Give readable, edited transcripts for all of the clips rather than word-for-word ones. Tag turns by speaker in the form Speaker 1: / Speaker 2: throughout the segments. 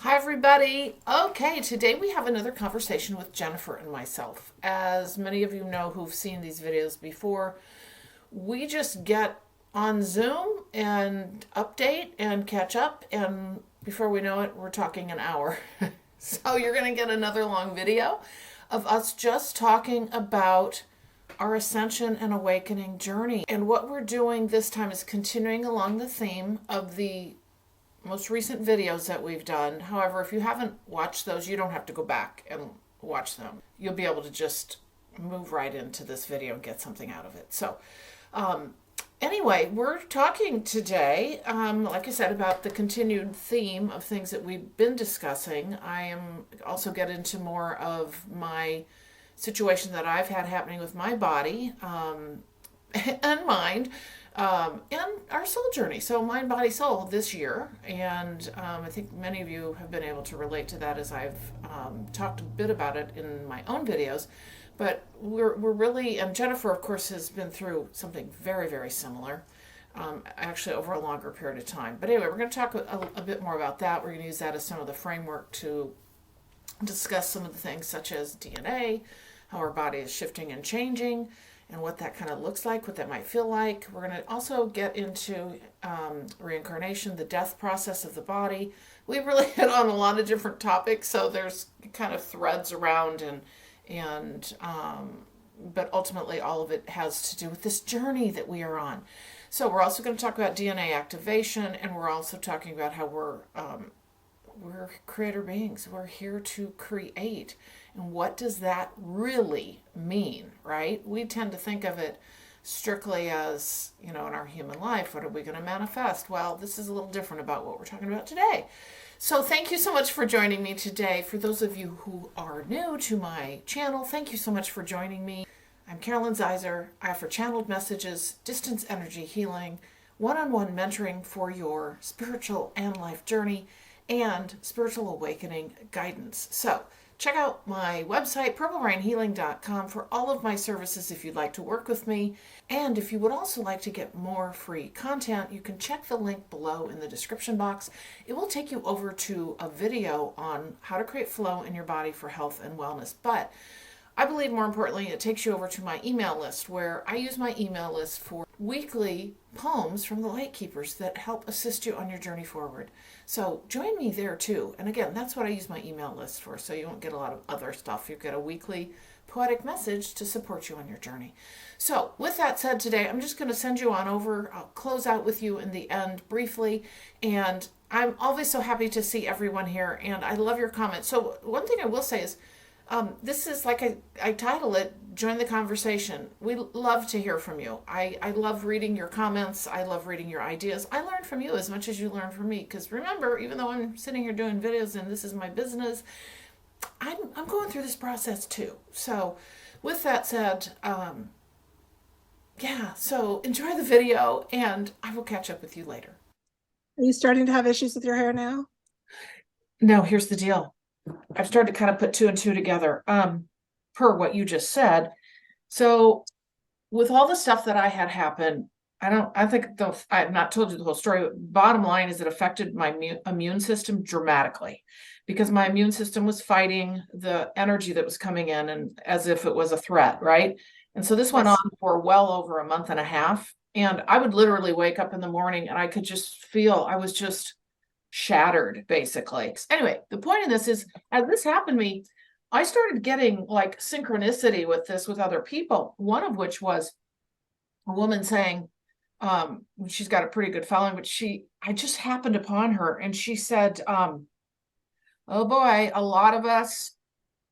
Speaker 1: Hi, everybody. Okay, today we have another conversation with Jennifer and myself. As many of you know who've seen these videos before, we just get on Zoom and update and catch up, and before we know it, we're talking an hour. So you're going to get another long video of us just talking about our ascension and awakening journey. And what we're doing this time is continuing along the theme of the most recent videos that we've done. However, if you haven't watched those, you don't have to go back and watch them. You'll be able to just move right into this video and get something out of it. So, anyway, we're talking today, like I said, about the continued theme of things that we've been discussing. I am also get into more of my situation that I've had happening with my body and mind, and our soul journey. So, mind, body, soul this year. And I think many of you have been able to relate to that as I've talked a bit about it in my own videos. But we're really, and Jennifer, of course, has been through something very, very similar, actually over a longer period of time. But anyway, we're going to talk a bit more about that. We're going to use that as some of the framework to discuss some of the things such as DNA, how our body is shifting and changing, and what that kind of looks like, what that might feel like. We're going to also get into reincarnation, the death process of the body. We really hit on a lot of different topics, so there's kind of threads around, but ultimately all of it has to do with this journey that we are on. So we're also going to talk about DNA activation, and we're also talking about how we're creator beings. We're here to create. And what does that really mean, right? We tend to think of it strictly as, in our human life, what are we going to manifest? Well, this is a little different about what we're talking about today. So thank you so much for joining me today. For those of you who are new to my channel, thank you so much for joining me. I'm Carolyn Zaiser. I offer channeled messages, distance energy healing, one-on-one mentoring for your spiritual and life journey, and spiritual awakening guidance. So check out my website, purplebrainhealing.com, for all of my services if you'd like to work with me. And if you would also like to get more free content, you can check the link below in the description box. It will take you over to a video on how to create flow in your body for health and wellness. But I believe more importantly, it takes you over to my email list, where I use my email list for weekly poems from the light keepers that help assist you on your journey forward. So join me there too. And again, that's what I use my email list for. So you won't get a lot of other stuff. You get a weekly poetic message to support you on your journey. So with that said, today I'm just going to send you on over. I'll close out with you in the end briefly. And I'm always so happy to see everyone here. And I love your comments. So one thing I will say is, this is like I title it, Join the Conversation. We love to hear from you. I love reading your comments. I love reading your ideas. I learn from you as much as you learn from me. Because remember, even though I'm sitting here doing videos and this is my business, I'm going through this process too. So with that said, so enjoy the video and I will catch up with you later.
Speaker 2: Are you starting to have issues with your hair now?
Speaker 1: No, here's the deal. I've started to kind of put two and two together, per what you just said. So with all the stuff that I had happen, I've not told you the whole story. Bottom line is it affected my immune system dramatically, because my immune system was fighting the energy that was coming in, and as if it was a threat, right? And so this went on for well over a month and a half. And I would literally wake up in the morning and I could just feel I was just shattered, basically. Anyway, the point of this is, as this happened to me, I started getting like synchronicity with this with other people. One of which was a woman saying, she's got a pretty good following, but I just happened upon her and she said, oh boy, a lot of us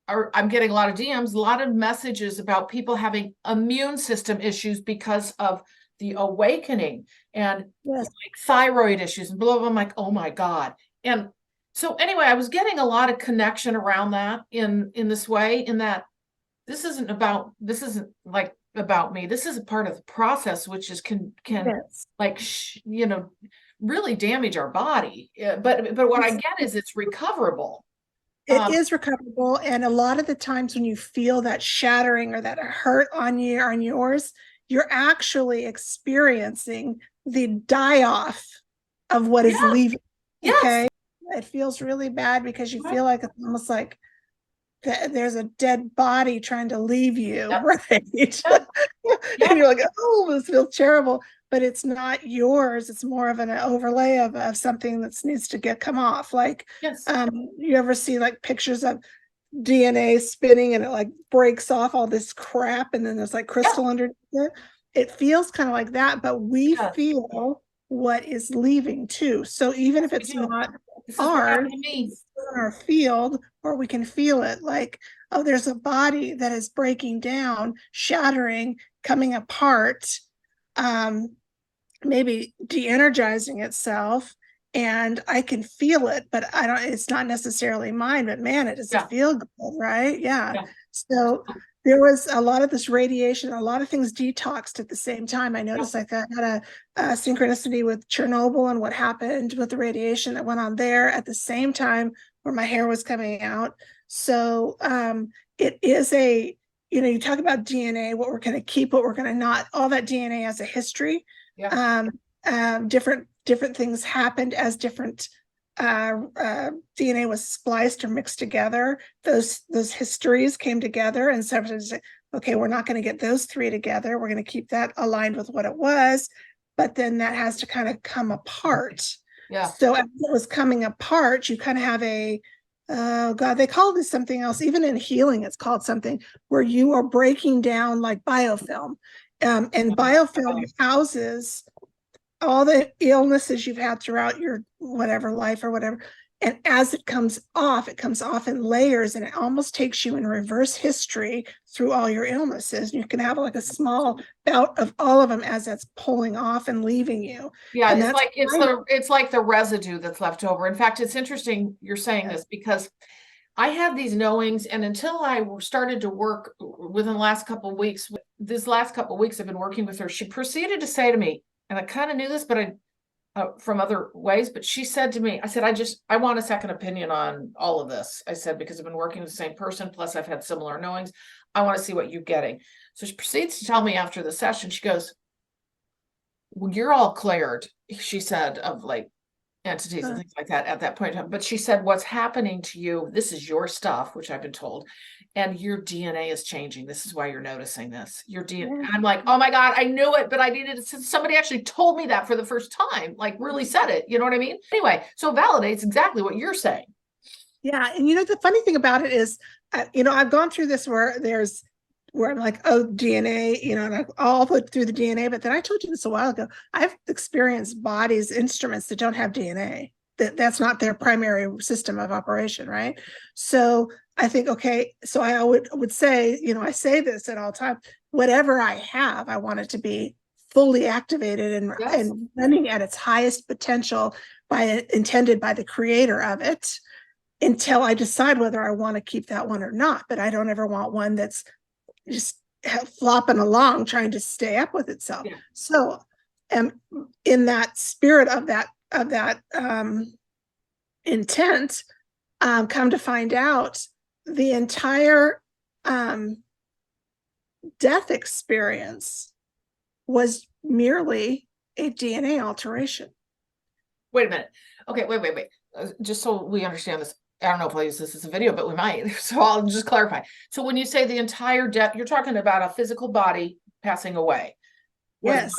Speaker 1: I'm getting a lot of DMs, a lot of messages about people having immune system issues because of the awakening and like thyroid issues and blah, blah. I'm like, oh my God. And so anyway, I was getting a lot of connection around that in this way, in that this isn't like about me. This is a part of the process, which is can like, really damage our body. But what I get is it's recoverable.
Speaker 2: It is recoverable. And a lot of the times when you feel that shattering or that hurt on yours, you're actually experiencing the die off of what is leaving. Okay. It feels really bad because you
Speaker 1: Right?
Speaker 2: feel like it's almost like there's a dead body trying to leave you,
Speaker 1: Yep.
Speaker 2: right?
Speaker 1: Yep.
Speaker 2: And
Speaker 1: Yep.
Speaker 2: you're like, oh, this feels terrible, but it's not yours. It's more of an overlay of something that needs to come off. Like,
Speaker 1: Yes.
Speaker 2: you ever see like pictures of DNA spinning and it like breaks off all this crap and then there's like
Speaker 1: Yeah.
Speaker 2: crystal underneath it? It feels kind of like that, but we
Speaker 1: Yeah.
Speaker 2: feel what is leaving too. So even
Speaker 1: Yes,
Speaker 2: if
Speaker 1: we
Speaker 2: it's
Speaker 1: do.
Speaker 2: not
Speaker 1: This is what
Speaker 2: ours,
Speaker 1: happened to me.
Speaker 2: it's still in our field, or we can feel it like, oh, there's a body that is breaking down, shattering, coming apart, um, maybe de-energizing itself, and I can feel it, but I don't, it's not necessarily mine, but man, it doesn't
Speaker 1: Yeah.
Speaker 2: feel good, right? Yeah.
Speaker 1: Yeah.
Speaker 2: So there was a lot of this radiation, a lot of things detoxed at the same time. I
Speaker 1: Yeah.
Speaker 2: noticed like I had a synchronicity with Chernobyl and what happened with the radiation that went on there at the same time where my hair was coming out. So it is a, you talk about DNA, what we're going to keep, what we're going to not, all that DNA has a history.
Speaker 1: Yeah.
Speaker 2: um, different things happened as different DNA was spliced or mixed together. Those histories came together, and sometimes okay, we're not going to get those three together. We're going to keep that aligned with what it was, but then that has to kind of come apart.
Speaker 1: Yeah.
Speaker 2: So as it was coming apart, you kind of have a, oh God, they call this something else. Even in healing, it's called something where you are breaking down like biofilm. And biofilm houses all the illnesses you've had throughout your whatever life or whatever. And as it comes off in layers, and it almost takes you in reverse history through all your illnesses. You can have like a small bout of all of them as that's pulling off and leaving you.
Speaker 1: Yeah,
Speaker 2: And
Speaker 1: it's
Speaker 2: that's
Speaker 1: like it's like the residue that's left over. In fact, it's interesting you're saying this because I had these knowings, and until I started to work within the last couple of weeks, this last couple of weeks I've been working with her, she proceeded to say to me, and I kind of knew this, but I from other ways, but she said to me, I said, I want a second opinion on all of this. I said, because I've been working with the same person, plus I've had similar knowings. I want to see what you're getting. So she proceeds to tell me after the session, she goes, well, you're all cleared, she said, of like entities and things like that at that point in time. But she said, what's happening to you, this is your stuff, which I've been told, and your DNA is changing. This is why you're noticing this. Your DNA. And I'm like, oh my God, I knew it, but I needed to, somebody actually told me that for the first time, like really said it. You know what I mean? Anyway, so it validates exactly what you're saying.
Speaker 2: Yeah. And the funny thing about it is, I've gone through this where I'm like, oh, DNA, and I'll put through the DNA. But then I told you this a while ago. I've experienced bodies, instruments that don't have DNA. That's not their primary system of operation, right? So I think, okay, so I would say, I say this at all times, whatever I have, I want it to be fully activated
Speaker 1: Yes.
Speaker 2: and running at its highest potential intended by the creator of it, until I decide whether I want to keep that one or not. But I don't ever want one that's just flopping along trying to stay up with itself.
Speaker 1: Yeah.
Speaker 2: So in that spirit of that intent, come to find out the entire death experience was merely a DNA alteration.
Speaker 1: Wait a minute. Okay, wait. Just so we understand this, I don't know if I'll use this as a video, but we might. So I'll just clarify. So when you say the entire death, you're talking about a physical body passing away.
Speaker 2: Yes,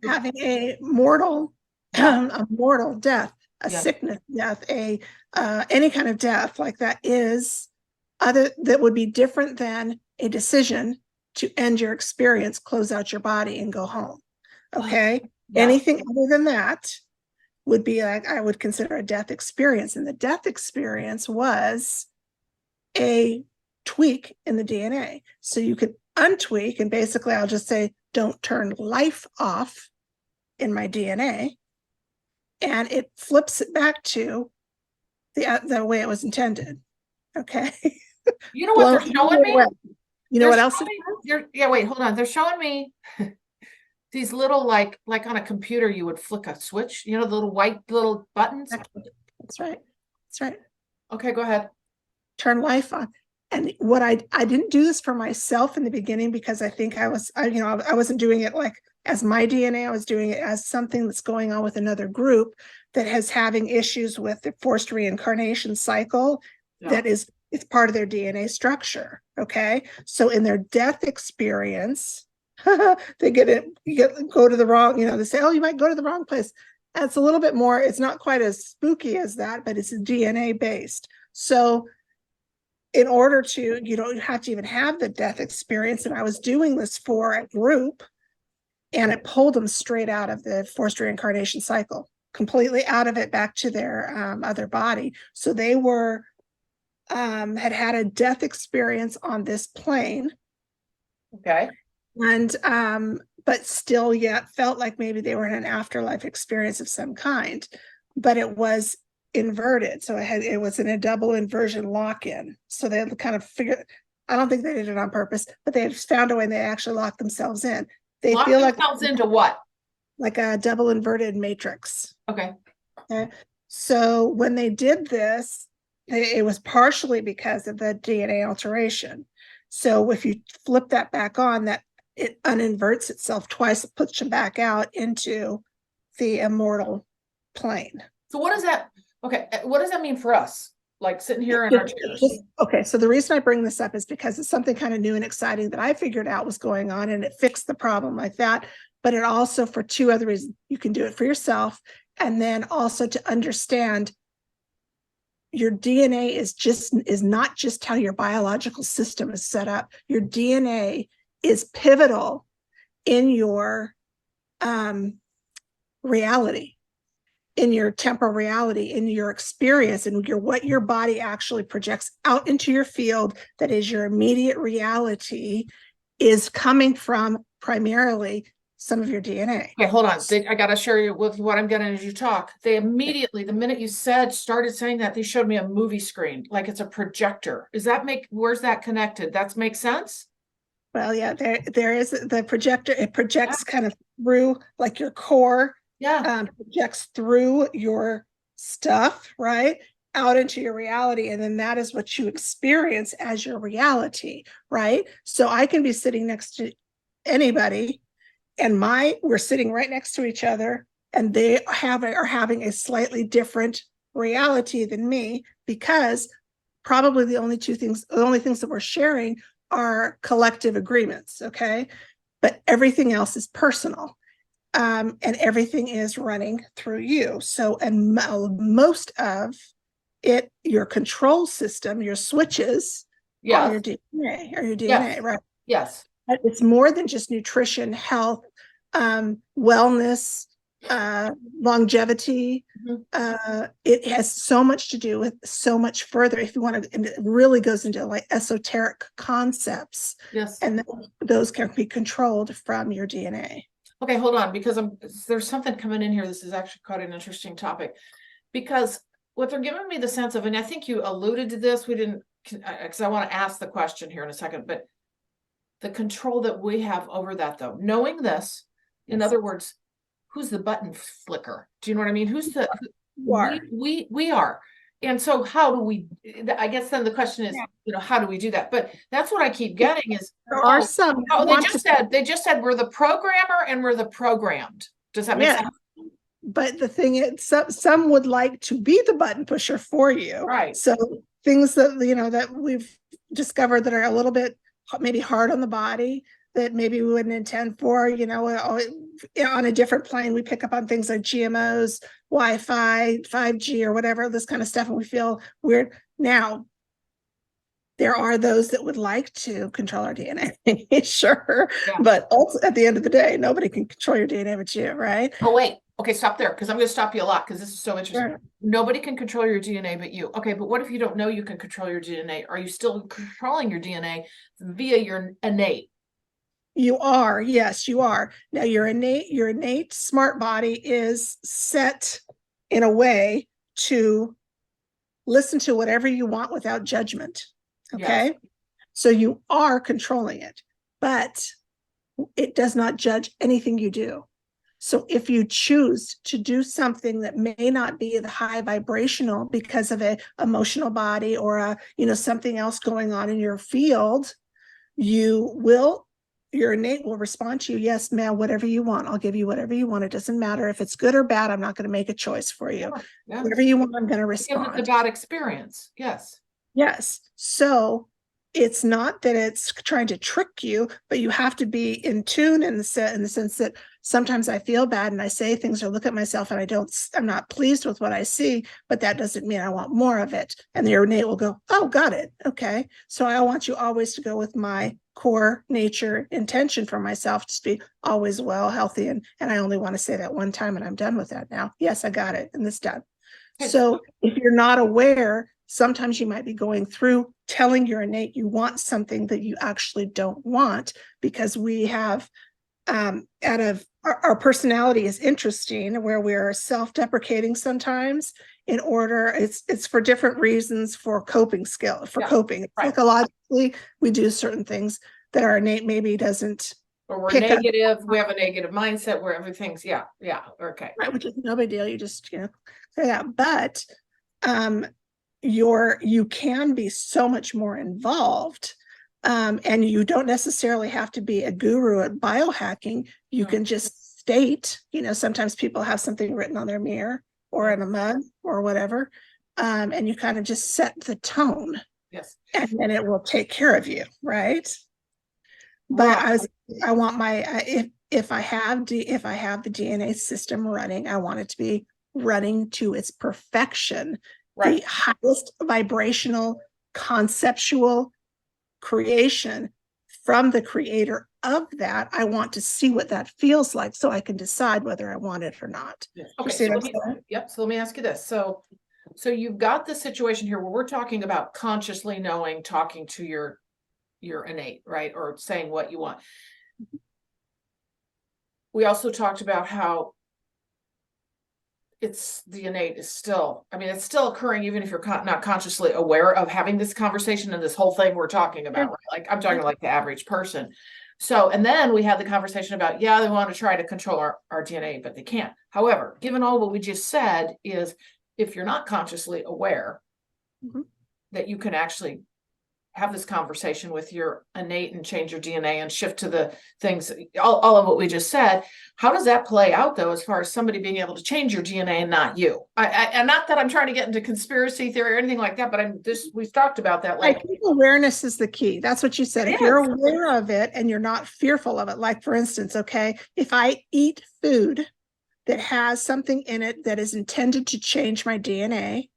Speaker 2: having a mortal, a mortal death, a sickness death, any kind of death like that that would be different than a decision to end your experience, close out your body, and go home. Okay, anything other than that would be like, I would consider a death experience, and the death experience was a tweak in the DNA. So you could untweak, and basically I'll just say, don't turn life off in my DNA, and it flips it back to the way it was intended. Okay.
Speaker 1: You know what they're showing me?
Speaker 2: You know what else?
Speaker 1: Wait, hold on. They're showing me these little, like on a computer, you would flick a switch, the little white little buttons.
Speaker 2: That's right.
Speaker 1: Okay, go ahead.
Speaker 2: Turn life on. And what I didn't do this for myself in the beginning, because I think I wasn't doing it like as my DNA. I was doing it as something that's going on with another group. that has having issues with the forced reincarnation cycle, that is, it's part of their DNA structure. Okay. So in their death experience, they go to the wrong, they say, oh, you might go to the wrong place. That's a little bit more, it's not quite as spooky as that, but it's DNA based. So in order to, you don't have to even have the death experience. And I was doing this for a group, and it pulled them straight out of the forced reincarnation cycle, completely out of it, back to their other body. So they were, had a death experience on this plane.
Speaker 1: Okay.
Speaker 2: And, but still yet felt like maybe they were in an afterlife experience of some kind, but it was inverted. So it was in a double inversion lock-in. So they had kind of figured, I don't think they did it on purpose, but they had found a way and they actually locked themselves in. They
Speaker 1: Lock
Speaker 2: feel
Speaker 1: themselves into what?
Speaker 2: Like a double inverted matrix.
Speaker 1: Okay.
Speaker 2: So when they did this, it was partially because of the DNA alteration. So if you flip that back on, that it uninverts itself twice, it puts you back out into the immortal plane.
Speaker 1: So what does that, okay, what does that mean for us? Like sitting here in our chairs?
Speaker 2: Okay, so the reason I bring this up is because it's something kind of new and exciting that I figured out was going on, and it fixed the problem like that. But it also, for two other reasons, you can do it for yourself, and then also to understand your DNA is not just how your biological system is set up. Your DNA is pivotal in your reality, in your temporal reality, in your experience, and what your body actually projects out into your field, that is your immediate reality, is coming from primarily some of your DNA.
Speaker 1: Okay, hold on. I got to share you with what I'm getting as you talk. They immediately, the minute you started saying that, they showed me a movie screen, like it's a projector. Where's that connected? That makes sense?
Speaker 2: Well, yeah, there is the projector. It projects kind of through, like, your core.
Speaker 1: Yeah.
Speaker 2: Projects through your stuff, right, out into your reality, and then that is what you experience as your reality, right? So I can be sitting next to anybody, and we're sitting right next to each other, and they are having a slightly different reality than me, because probably the only things that we're sharing are collective agreements, okay? But everything else is personal. And everything is running through you. So, and most of it, your control system, your switches, are your DNA, right?
Speaker 1: Yes.
Speaker 2: It's more than just nutrition, health, wellness, longevity. It has so much to do with so much further. If you want to, and it really goes into like esoteric concepts.
Speaker 1: Yes.
Speaker 2: And those can be controlled from your DNA.
Speaker 1: Okay, hold on, because there's something coming in here. This is actually quite an interesting topic, because what they're giving me the sense of, and I think you alluded to this, we didn't, because I want to ask the question here in a second, but the control that we have over that, though, knowing this, in other words, who's the button flicker? Do you know what I mean? Who's the, we are. And so how do we, I guess then the question is, how do we do that? But that's what I keep getting is,
Speaker 2: there are some.
Speaker 1: They just said we're the programmer and we're the programmed. Does that make sense?
Speaker 2: But the thing is, some would like to be the button pusher for you.
Speaker 1: Right.
Speaker 2: So things that, that we've discovered that are a little bit maybe hard on the body, that maybe we wouldn't intend for, on a different plane, we pick up on things like GMOs, Wi-Fi, 5G, or whatever, this kind of stuff, and we feel weird. Now, there are those that would like to control our DNA, sure, but also, at the end of the day, nobody can control your DNA but you, right?
Speaker 1: Oh, wait. Okay, stop there, because I'm going to stop you a lot, because this is so interesting. Sure. Nobody can control your DNA but you. Okay, but what if you don't know you can control your DNA? Are you still controlling your DNA via your innate?
Speaker 2: You are, yes, you are. Now, your innate smart body is set in a way to listen to whatever you want without judgment. Okay. Yes. So you are controlling it, but it does not judge anything you do. So if you choose to do something that may not be the high vibrational because of an emotional body or something else going on in your field, you will your innate will respond to you, yes, ma'am, whatever you want. I'll give you whatever you want. It doesn't matter if it's good or bad. I'm not going to make a choice for you.
Speaker 1: Yeah.
Speaker 2: Whatever you want, I'm going to
Speaker 1: Because it's
Speaker 2: respond.
Speaker 1: a bad experience. Yes.
Speaker 2: Yes. So it's not that it's trying to trick you, but you have to be in tune in the sense that sometimes I feel bad and I say things or look at myself and I'm not pleased with what I see, but that doesn't mean I want more of it. And your innate will go, oh, got it. Okay. So I want you always to go with my core nature intention for myself to be always well, healthy. And I only want to say that one time and I'm done with that now. Yes, I got it. And this done. So if you're not aware, sometimes you might be going through telling your innate you want something that you actually don't want, because we have our personality is interesting, where we're self-deprecating sometimes in order, it's for different reasons, for coping skill, for coping. Right. Psychologically, we do certain things that our innate maybe doesn't.
Speaker 1: Or we're negative, we have a negative mindset where everything's, okay.
Speaker 2: Right, which is no big deal. You just, say that. But you can be so much more involved. And you don't necessarily have to be a guru at biohacking. You can just state, sometimes people have something written on their mirror or in a mug or whatever. And you kind of just set the tone.
Speaker 1: Yes.
Speaker 2: And then it will take care of you, right? But I want if I have the DNA system running, I want it to be running to its perfection, the highest vibrational conceptual creation from the creator of that. I want to see what that feels like so I can decide whether I want it or not.
Speaker 1: Okay. So let me ask you this. So you've got this situation here where we're talking about consciously knowing, talking to your innate, right? Or saying what you want. We also talked about how the innate is still, it's still occurring even if you're not consciously aware of having this conversation and this whole thing we're talking about, right? Like I'm talking like the average person. So, and then we had the conversation about, they want to try to control our DNA, but they can't. However, given all what we just said, is if you're not consciously aware that you can actually have this conversation with your innate and change your DNA and shift to the things, all of what we just said. How does that play out though, as far as somebody being able to change your DNA and not you? And not that I'm trying to get into conspiracy theory or anything like that, but we've talked about that.
Speaker 2: Like awareness is the key. That's what you said. If you're aware of it and you're not fearful of it, like for instance, if I eat food that has something in it that is intended to change my DNA,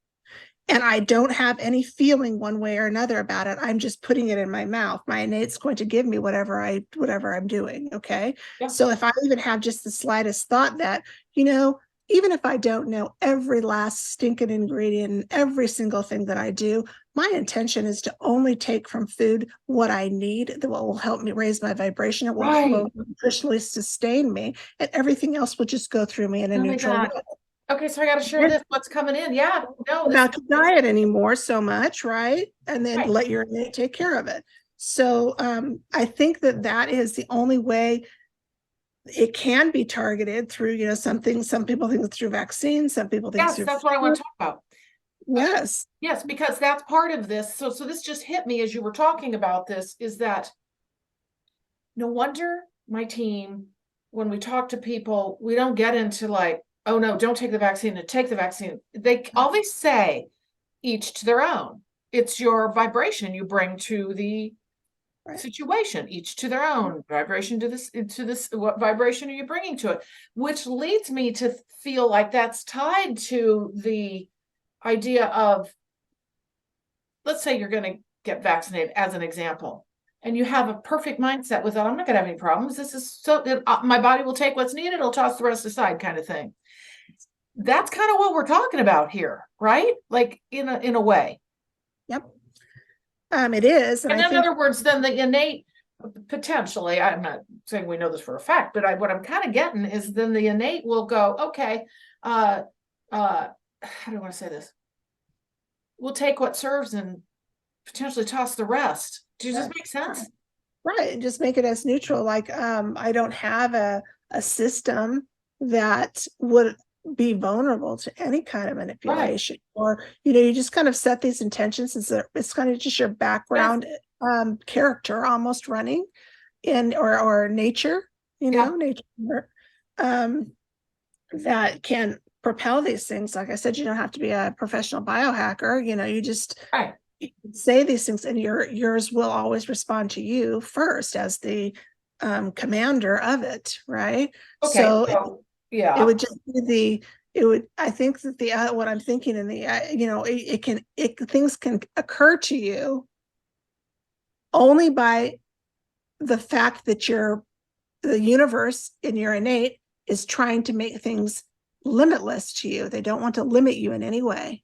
Speaker 2: and I don't have any feeling one way or another about it, I'm just putting it in my mouth. My innate's going to give me whatever I'm doing. Okay. Yeah. So if I even have just the slightest thought that, even if I don't know every last stinking ingredient and every single thing that I do, my intention is to only take from food what I need, that will help me raise my vibration. It will nutritionally sustain me, and everything else will just go through me in a neutral way.
Speaker 1: Okay, so I got to share this. What's coming in? Yeah, no,
Speaker 2: not to diet anymore so much, right? And then let your innate take care of it. So I think that is the only way it can be targeted through, some people think it's through vaccines, some people think
Speaker 1: that's what I want to talk about.
Speaker 2: Yes.
Speaker 1: Yes, because that's part of this. So this just hit me as you were talking about this, is that no wonder my team, when we talk to people, we don't get into like, oh no, don't take the vaccine, to take the vaccine. They always say each to their own. It's your vibration you bring to the situation, each to their own vibration to this, what vibration are you bringing to it? Which leads me to feel like that's tied to the idea of, let's say you're going to get vaccinated as an example, and you have a perfect mindset with that. I'm not going to have any problems. This is my body will take what's needed. It'll toss the rest aside, kind of thing. That's kind of what we're talking about here, right? Like in a way.
Speaker 2: Yep. It is.
Speaker 1: And in other words, then the innate, potentially, I'm not saying we know this for a fact, but what I'm kind of getting is then the innate will go, okay, how do I want to say this? We'll take what serves and potentially toss the rest. Does this make sense?
Speaker 2: Right. Just make it as neutral. Like I don't have a system that would be vulnerable to any kind of manipulation, or you just kind of set these intentions. It's kind of just your background character almost running, in or nature,
Speaker 1: Yeah.
Speaker 2: nature, um, that can propel these things. Like I said, you don't have to be a professional biohacker. You just
Speaker 1: Right.
Speaker 2: say these things, and yours will always respond to you first as the commander of it, right?
Speaker 1: Okay.
Speaker 2: So
Speaker 1: So,
Speaker 2: it
Speaker 1: yeah.
Speaker 2: would just be I think that what I'm thinking in the, things can occur to you only by the fact that the universe in your innate is trying to make things limitless to you. They don't want to limit you in any way.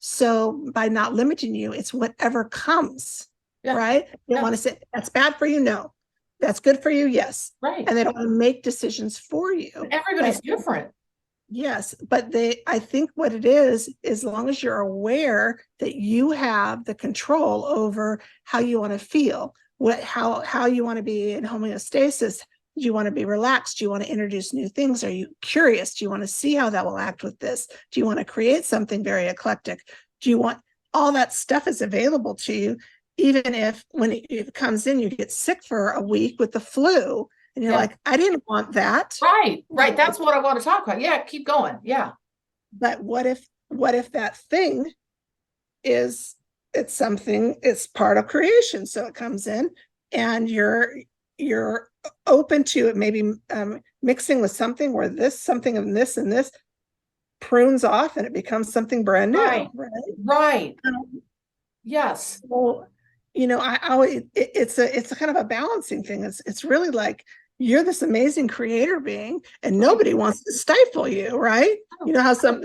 Speaker 2: So by not limiting you, it's whatever comes,
Speaker 1: Yeah.
Speaker 2: right? They don't
Speaker 1: Yeah.
Speaker 2: want to say that's bad for you. No, that's good for you. Yes.
Speaker 1: Right.
Speaker 2: And they don't want to make decisions for
Speaker 1: And
Speaker 2: you.
Speaker 1: everybody's different.
Speaker 2: Yes, but I think what it is, as long as you're aware that you have the control over how you want to feel, how you want to be in homeostasis. Do you want to be relaxed? Do you want to introduce new things? Are you curious? Do you want to see how that will act with this? Do you want to create something very eclectic? Do you want all that stuff is available to you, even if when it comes in, you get sick for a week with the flu, and you're
Speaker 1: Yeah.
Speaker 2: like, I didn't want that.
Speaker 1: Right. Right. That's what I want to talk about. Yeah. Keep going. Yeah.
Speaker 2: But what if that thing it's part of creation, so it comes in, and you're open to it, maybe mixing with something where something and this prunes off and it becomes something brand
Speaker 1: Right.
Speaker 2: new, right?
Speaker 1: Right.
Speaker 2: um,
Speaker 1: Yes.
Speaker 2: so I always it's a kind of a balancing thing. It's really like you're this amazing creator being, and
Speaker 1: Right.
Speaker 2: nobody wants to stifle you, right?
Speaker 1: Oh,
Speaker 2: You know how some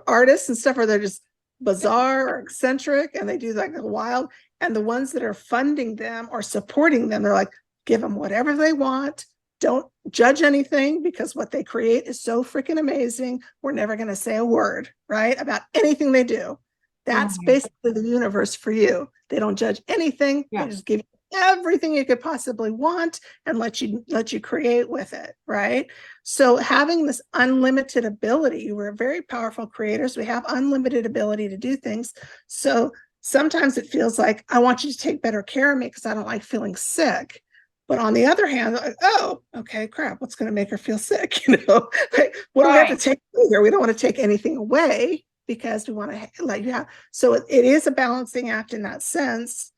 Speaker 2: artists and stuff are, they're just
Speaker 1: yeah.
Speaker 2: bizarre or eccentric, and they do like the wild, and the ones that are funding them or supporting them, they're like, give them whatever they want. Don't judge anything, because what they create is so freaking amazing. We're never going to say a word, right, about anything they do. That's
Speaker 1: Mhm.
Speaker 2: basically the universe for you. They don't judge anything. They
Speaker 1: Yeah.
Speaker 2: just give you everything you could possibly want and let you create with it, right? So having this unlimited ability, we're very powerful creators. We have unlimited ability to do things. So sometimes it feels like, I want you to take better care of me because I don't like feeling sick. But on the other hand, like, oh, okay, crap, what's going to make her feel sick? Like, what do we have to
Speaker 1: Right.
Speaker 2: take here? We don't want to take anything away, because we want to let you have. So it is a balancing act in that sense,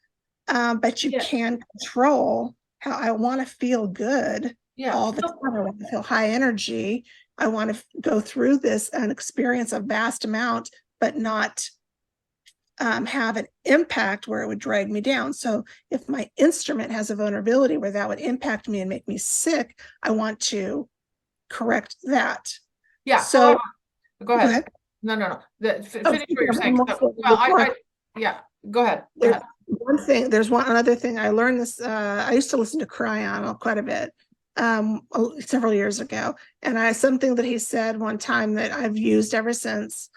Speaker 2: but you
Speaker 1: Yeah.
Speaker 2: can control how I want to feel good
Speaker 1: Yeah.
Speaker 2: all the time. I want to feel high energy. I want to go through this and experience a vast amount, but not have an impact where it would drag me down. So if my instrument has a vulnerability where that would impact me and make me sick, I want to correct that.
Speaker 1: Yeah.
Speaker 2: So
Speaker 1: Go
Speaker 2: go
Speaker 1: ahead.
Speaker 2: ahead.
Speaker 1: No, no, no.
Speaker 2: Oh,
Speaker 1: Finish what you're saying. So, well, yeah. Go ahead. Go
Speaker 2: there's
Speaker 1: ahead.
Speaker 2: there's one other thing I learned this. I used to listen to Cryon quite a bit several years ago, and something that he said one time that I've used ever since,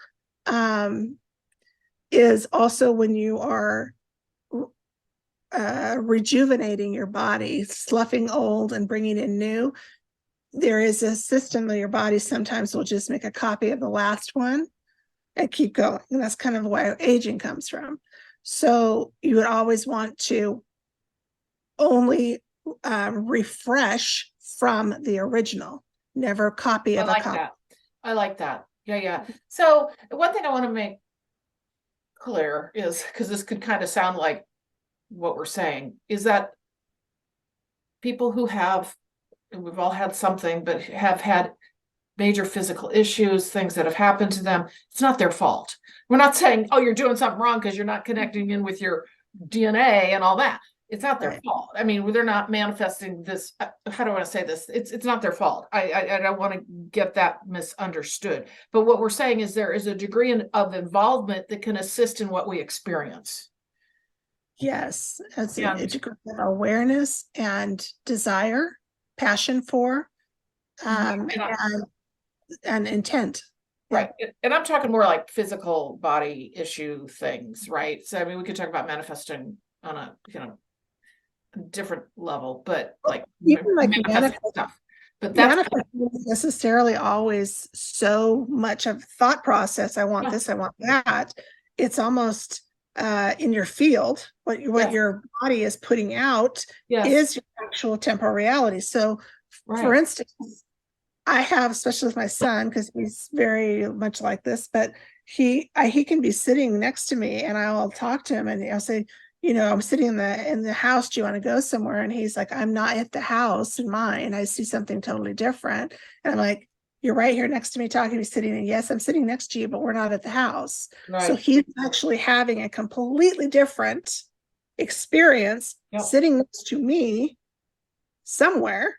Speaker 2: is also when you are rejuvenating your body, sloughing old and bringing in new. There is a system that your body sometimes will just make a copy of the last one and keep going. And that's kind of where aging comes from. So you would always want to only refresh from the original, never copy
Speaker 1: I
Speaker 2: of a
Speaker 1: like
Speaker 2: copy.
Speaker 1: that. I like that. Yeah, yeah. So one thing I want to make clear is, because this could kind of sound like what we're saying, is that people who have, and we've all had something, but have had major physical issues, things that have happened to them, it's not their fault. We're not saying, oh, you're doing something wrong because you're not connecting in with your DNA and all that. It's not their fault. I mean, they're not manifesting this. How do I want to say this? It's not their fault. I don't want to get that misunderstood. But what we're saying is there is a degree of involvement that can assist in what we experience.
Speaker 2: Yes, that's a
Speaker 1: And
Speaker 2: degree of awareness and desire, passion for,
Speaker 1: and
Speaker 2: and intent.
Speaker 1: right. And I'm talking more like physical body issue things, right? So I mean, we could talk about manifesting on a different level, but like
Speaker 2: Even like
Speaker 1: manifesting stuff. But that's
Speaker 2: manifesting isn't necessarily always so much of thought process. I want
Speaker 1: yeah.
Speaker 2: this, I want that. It's almost in your field, what
Speaker 1: Yes.
Speaker 2: your body is putting out
Speaker 1: Yes.
Speaker 2: is your actual temporal reality. So, for
Speaker 1: Right.
Speaker 2: instance, I have, especially with my son, because he's very much like this, but he can be sitting next to me, and I'll talk to him, and I'll say, I'm sitting in the house. Do you want to go somewhere? And he's like, I'm not at the house in mine. I see something totally different. And I'm like, you're right here next to me talking, he's sitting, and yes, I'm sitting next to you, but we're not at the house. So
Speaker 1: Right.
Speaker 2: he's actually having a completely different experience
Speaker 1: Yep.
Speaker 2: sitting next to me somewhere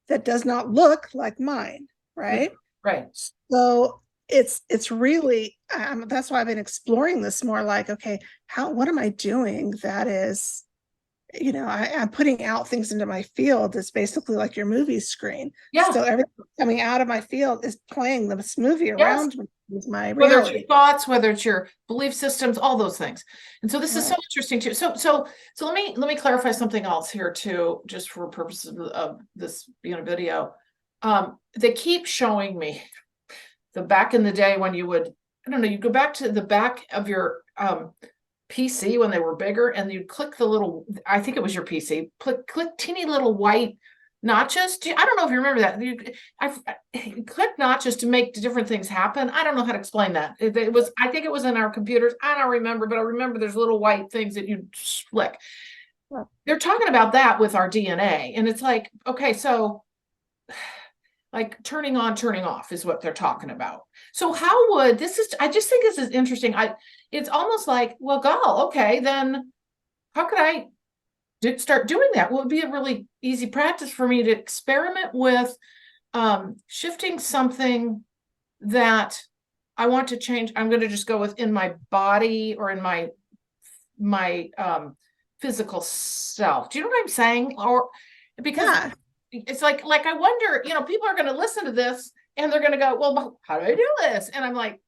Speaker 2: that does not look like mine, right?
Speaker 1: Right.
Speaker 2: So it's really that's why I've been exploring this more, like, okay, what am I doing that is, I'm putting out things into my field that's basically like your movie screen.
Speaker 1: Yeah.
Speaker 2: So everything coming out of my field is playing this movie around me with my
Speaker 1: Whether it's
Speaker 2: reality.
Speaker 1: your thoughts, whether it's your belief systems, all those things. And so this is so interesting too. So let me clarify something else here too, just for purposes of this being a video. They keep showing me the back in the day when you would, I don't know, you go back to the back of your PC when they were bigger, and you'd click the little, I think it was your PC, click teeny little white notches. I don't know if you remember that. You click notches to make different things happen. I don't know how to explain that. It was, I think it was in our computers. I don't remember, but I remember there's little white things that you flick. They're talking about that with our DNA. And it's like, okay, so like turning on, turning off is what they're talking about. So how would this is, I just think this is interesting. It's almost like, well, God, okay, then how could I start doing that? Well, it would be a really easy practice for me to experiment with shifting something that I want to change. I'm going to just go within my body or in my physical self. Do you know what I'm saying? Or because it's like I wonder, people are going to listen to this and they're going to go, well, how do I do this? And I'm like,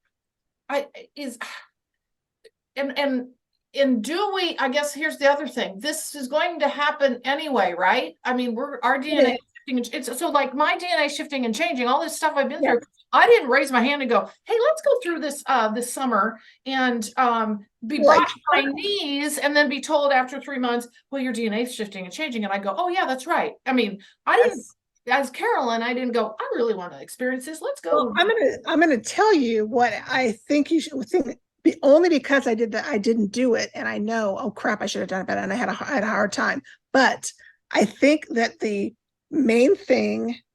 Speaker 1: and do we, I guess here's the other thing. This is going to happen anyway, right? I mean, our DNA shifting. It's so like my DNA shifting and changing, all this stuff I've been through. I didn't raise my hand and go, hey, let's go through this this summer and be brought to my knees and then be told after 3 months, well, your DNA is shifting and changing. And I go, oh yeah, that's right. I mean, I didn't, as Carolyn, I didn't go, I really want to experience this. Let's go.
Speaker 2: Well, I'm gonna tell you what I think you should think. Only because I did that, I didn't do it, and I know, oh crap, I should have done it better, and I had a hard time. But I think that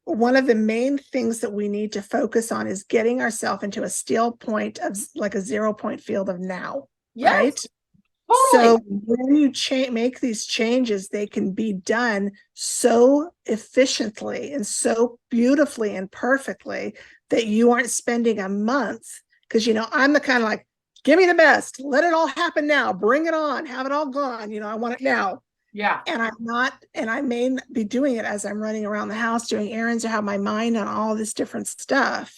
Speaker 2: one of the main things that we need to focus on is getting ourselves into a still point of like a 0 point field of now, right? Totally. So when you make these changes, they can be done so efficiently and so beautifully and perfectly that you aren't spending a month. Because I'm the kind of like, give me the best. Let it all happen now. Bring it on. Have it all gone. I want it now.
Speaker 1: Yeah.
Speaker 2: And I'm not, and I may be doing it as I'm running around the house doing errands or have my mind on all this different stuff.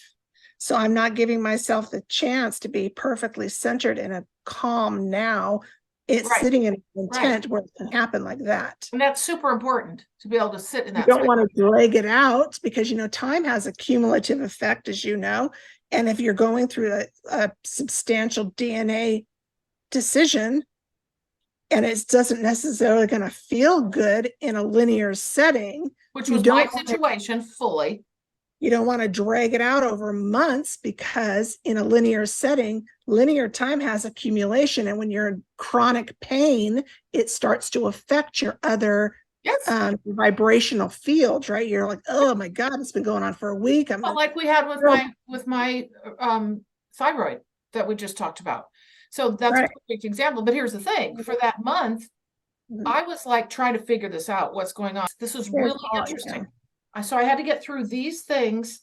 Speaker 2: So I'm not giving myself the chance to be perfectly centered in a calm now. It's sitting in intent where it can happen like that.
Speaker 1: And that's super important to be able to sit in that.
Speaker 2: You don't want to drag it out because, time has a cumulative effect, as you know. And if you're going through a substantial DNA decision and it doesn't necessarily going to feel good in a linear setting,
Speaker 1: which was my situation fully.
Speaker 2: You don't want to drag it out over months because in a linear setting, linear time has accumulation. And when you're in chronic pain, it starts to affect your other vibrational fields, right? You're like, oh my God, it's been going on for a week.
Speaker 1: Like we had with my thyroid that we just talked about. So that's a perfect example. But here's the thing: for that month, I was like trying to figure this out. What's going on? This was really interesting. So I had to get through these things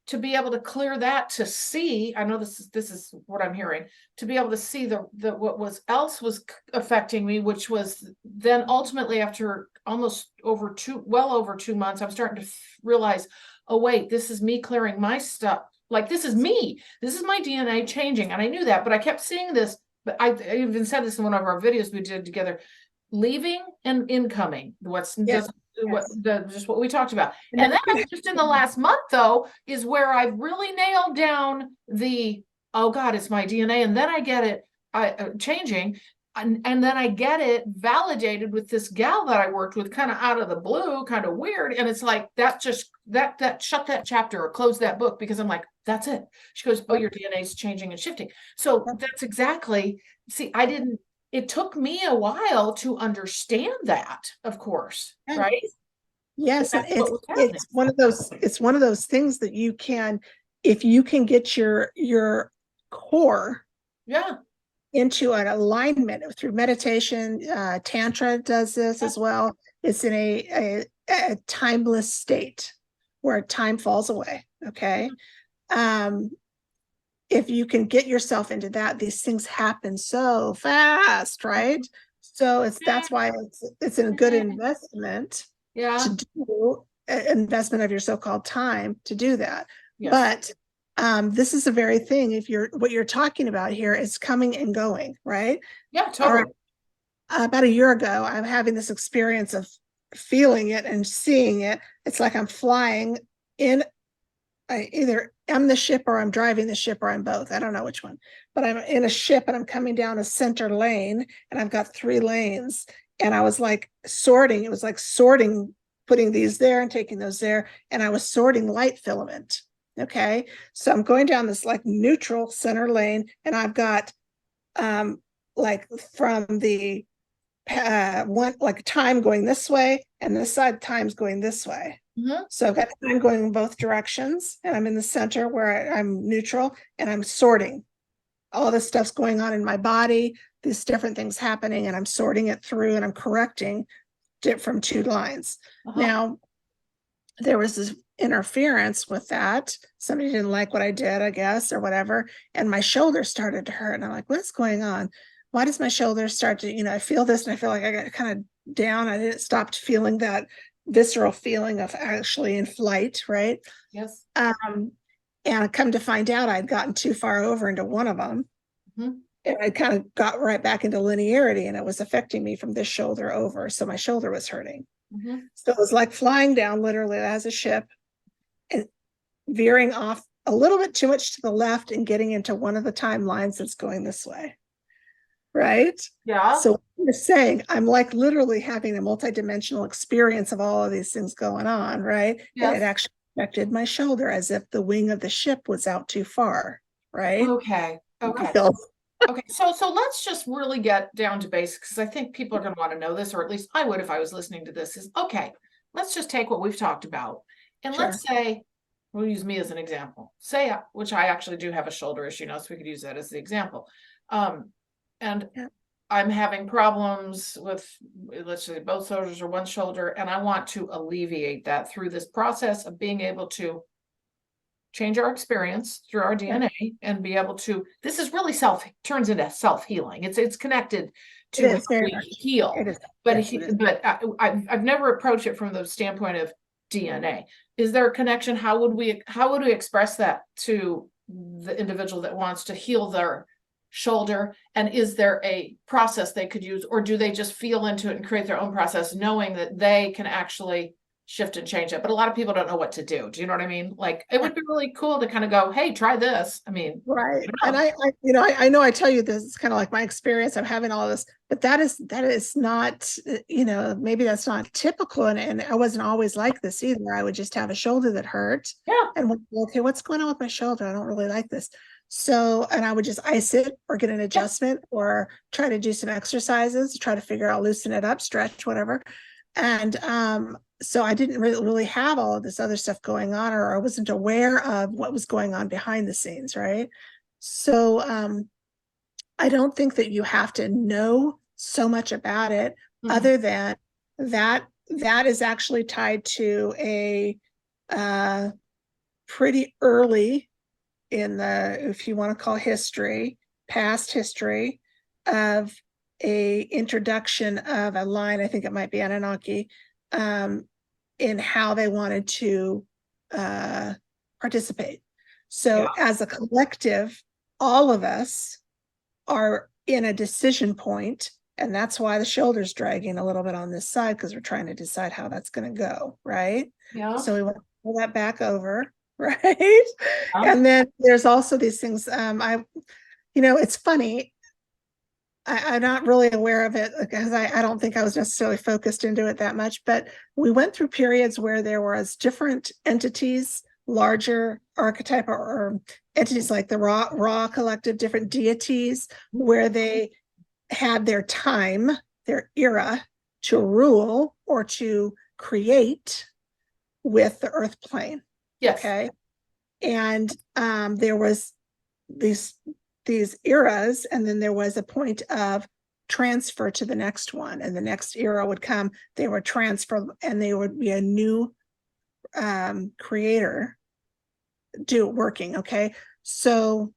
Speaker 1: to be able to clear that, to see. I know this is what I'm hearing, to be able to see the what else was affecting me, which was then ultimately after almost over 2 months, I'm starting to realize, oh wait, this is me clearing my stuff. Like this is me. This is my DNA changing. And I knew that, but I kept seeing this. But I even said this in one of our videos we did together, leaving and incoming. Just what we talked about. And then just in the last month though, is where I've really nailed down oh God, it's my DNA. And then I get it changing. and then I get it validated with this gal that I worked with kind of out of the blue, kind of weird. And it's like, that just, that shut that chapter or close that book, because I'm like, that's it. She goes, oh, your DNA is changing and shifting. So that's exactly, see, it took me a while to understand that, of course, right?
Speaker 2: Yes, and
Speaker 1: That's what was happening.
Speaker 2: it's one of those things that you can, if you can get your core
Speaker 1: Yeah.
Speaker 2: into an alignment through meditation. Tantra does this as well. It's in a timeless state where time falls away. Okay. If you can get yourself into that, these things happen so fast, right? So that's why it's a good investment
Speaker 1: Yeah.
Speaker 2: to do an investment of your so-called time to do that.
Speaker 1: Yes.
Speaker 2: But this is the very thing. If what you're talking about here is coming and going, right?
Speaker 1: Yeah, totally.
Speaker 2: About a year ago, I'm having this experience of feeling it and seeing it. It's like I'm flying in. I either am the ship or I'm driving the ship or I'm both. I don't know which one, but I'm in a ship and I'm coming down a center lane and I've got 3 lanes. And I was like sorting. It was like sorting, putting these there and taking those there. And I was sorting light filament. Okay. So I'm going down this like neutral center lane and I've got like from the one like time going this way and this side time's going this way.
Speaker 1: Mm-hmm.
Speaker 2: So I've got time going in both directions and I'm in the center where I'm neutral and I'm sorting. All this stuff's going on in my body, these different things happening, and I'm sorting it through and I'm correcting it from 2 lines. Now, there was this interference with that. Somebody didn't like what I did, I guess, or whatever. And my shoulder started to hurt. And I'm like, what's going on? Why does my shoulder start to, I feel this and I feel like I got kind of down. I didn't stop feeling that visceral feeling of actually in flight, right?
Speaker 1: Yes.
Speaker 2: And I come to find out I'd gotten too far over into one of them. Mm-hmm. And I kind of got right back into linearity and it was affecting me from this shoulder over. So my shoulder was hurting. Mm-hmm. So it was like flying down literally as a ship and veering off a little bit too much to the left and getting into one of the timelines that's going this way. Right?
Speaker 1: Yeah.
Speaker 2: So you're saying I'm like literally having a multi-dimensional experience of all of these things going on, right? Yes. And it actually affected my shoulder as if the wing of the ship was out too far, right?
Speaker 1: Okay. Okay. Okay. So let's just really get down to basics because I think people are going to want to know this, or at least I would if I was listening to this. Is okay. Let's just take what we've talked about and let's say, we'll use me as an example. Say, which I actually do have a shoulder issue now, so we could use that as the example. And I'm having problems with, let's say, both shoulders or one shoulder, and I want to alleviate that through this process of being able to change our experience through our DNA and be able to, this is really turns into self-healing. It's connected to how we heal. But I've never approached it from the standpoint of DNA. Is there a connection? How would we express that to the individual that wants to heal their shoulder? And is there a process they could use, or do they just feel into it and create their own process, knowing that they can actually shift and change it? But a lot of people don't know what to do. Do you know what I mean? Like, it would be really cool to kind of go, hey, try this. I mean,
Speaker 2: right. And I know I tell you this, it's kind of like my experience. I'm having all this, but that is not, maybe that's not typical. And I wasn't always like this either. I would just have a shoulder that hurt. Yeah. And okay, what's going on with my shoulder? I don't really like this. So, and I would just ice it or get an adjustment or try to do some exercises, try to figure out, loosen it up, stretch, whatever. And so I didn't really have all of this other stuff going on, or I wasn't aware of what was going on behind the scenes, right? So I don't think that you have to know so much about it, other than that is actually tied to a pretty early in the, if you want to call history, past history of a introduction of a line, I think it might be Anunnaki, in how they wanted to participate. So as a collective, all of us are in a decision point, and that's why the shoulder's dragging a little bit on this side, because we're trying to decide how that's going to go, right? Yeah. So we want to pull that back over, right? And then there's also these things, it's funny, I'm not really aware of it because I don't think I was necessarily focused into it that much, but we went through periods where there was different entities, larger archetype or entities like the raw collective, different deities, where they had their time, their era to rule or to create with the earth plane.
Speaker 1: Yes.
Speaker 2: Okay. And there was these eras, and then there was a point of transfer to the next one, and the next era would come, they would transfer, and they would be a new creator working. Okay, so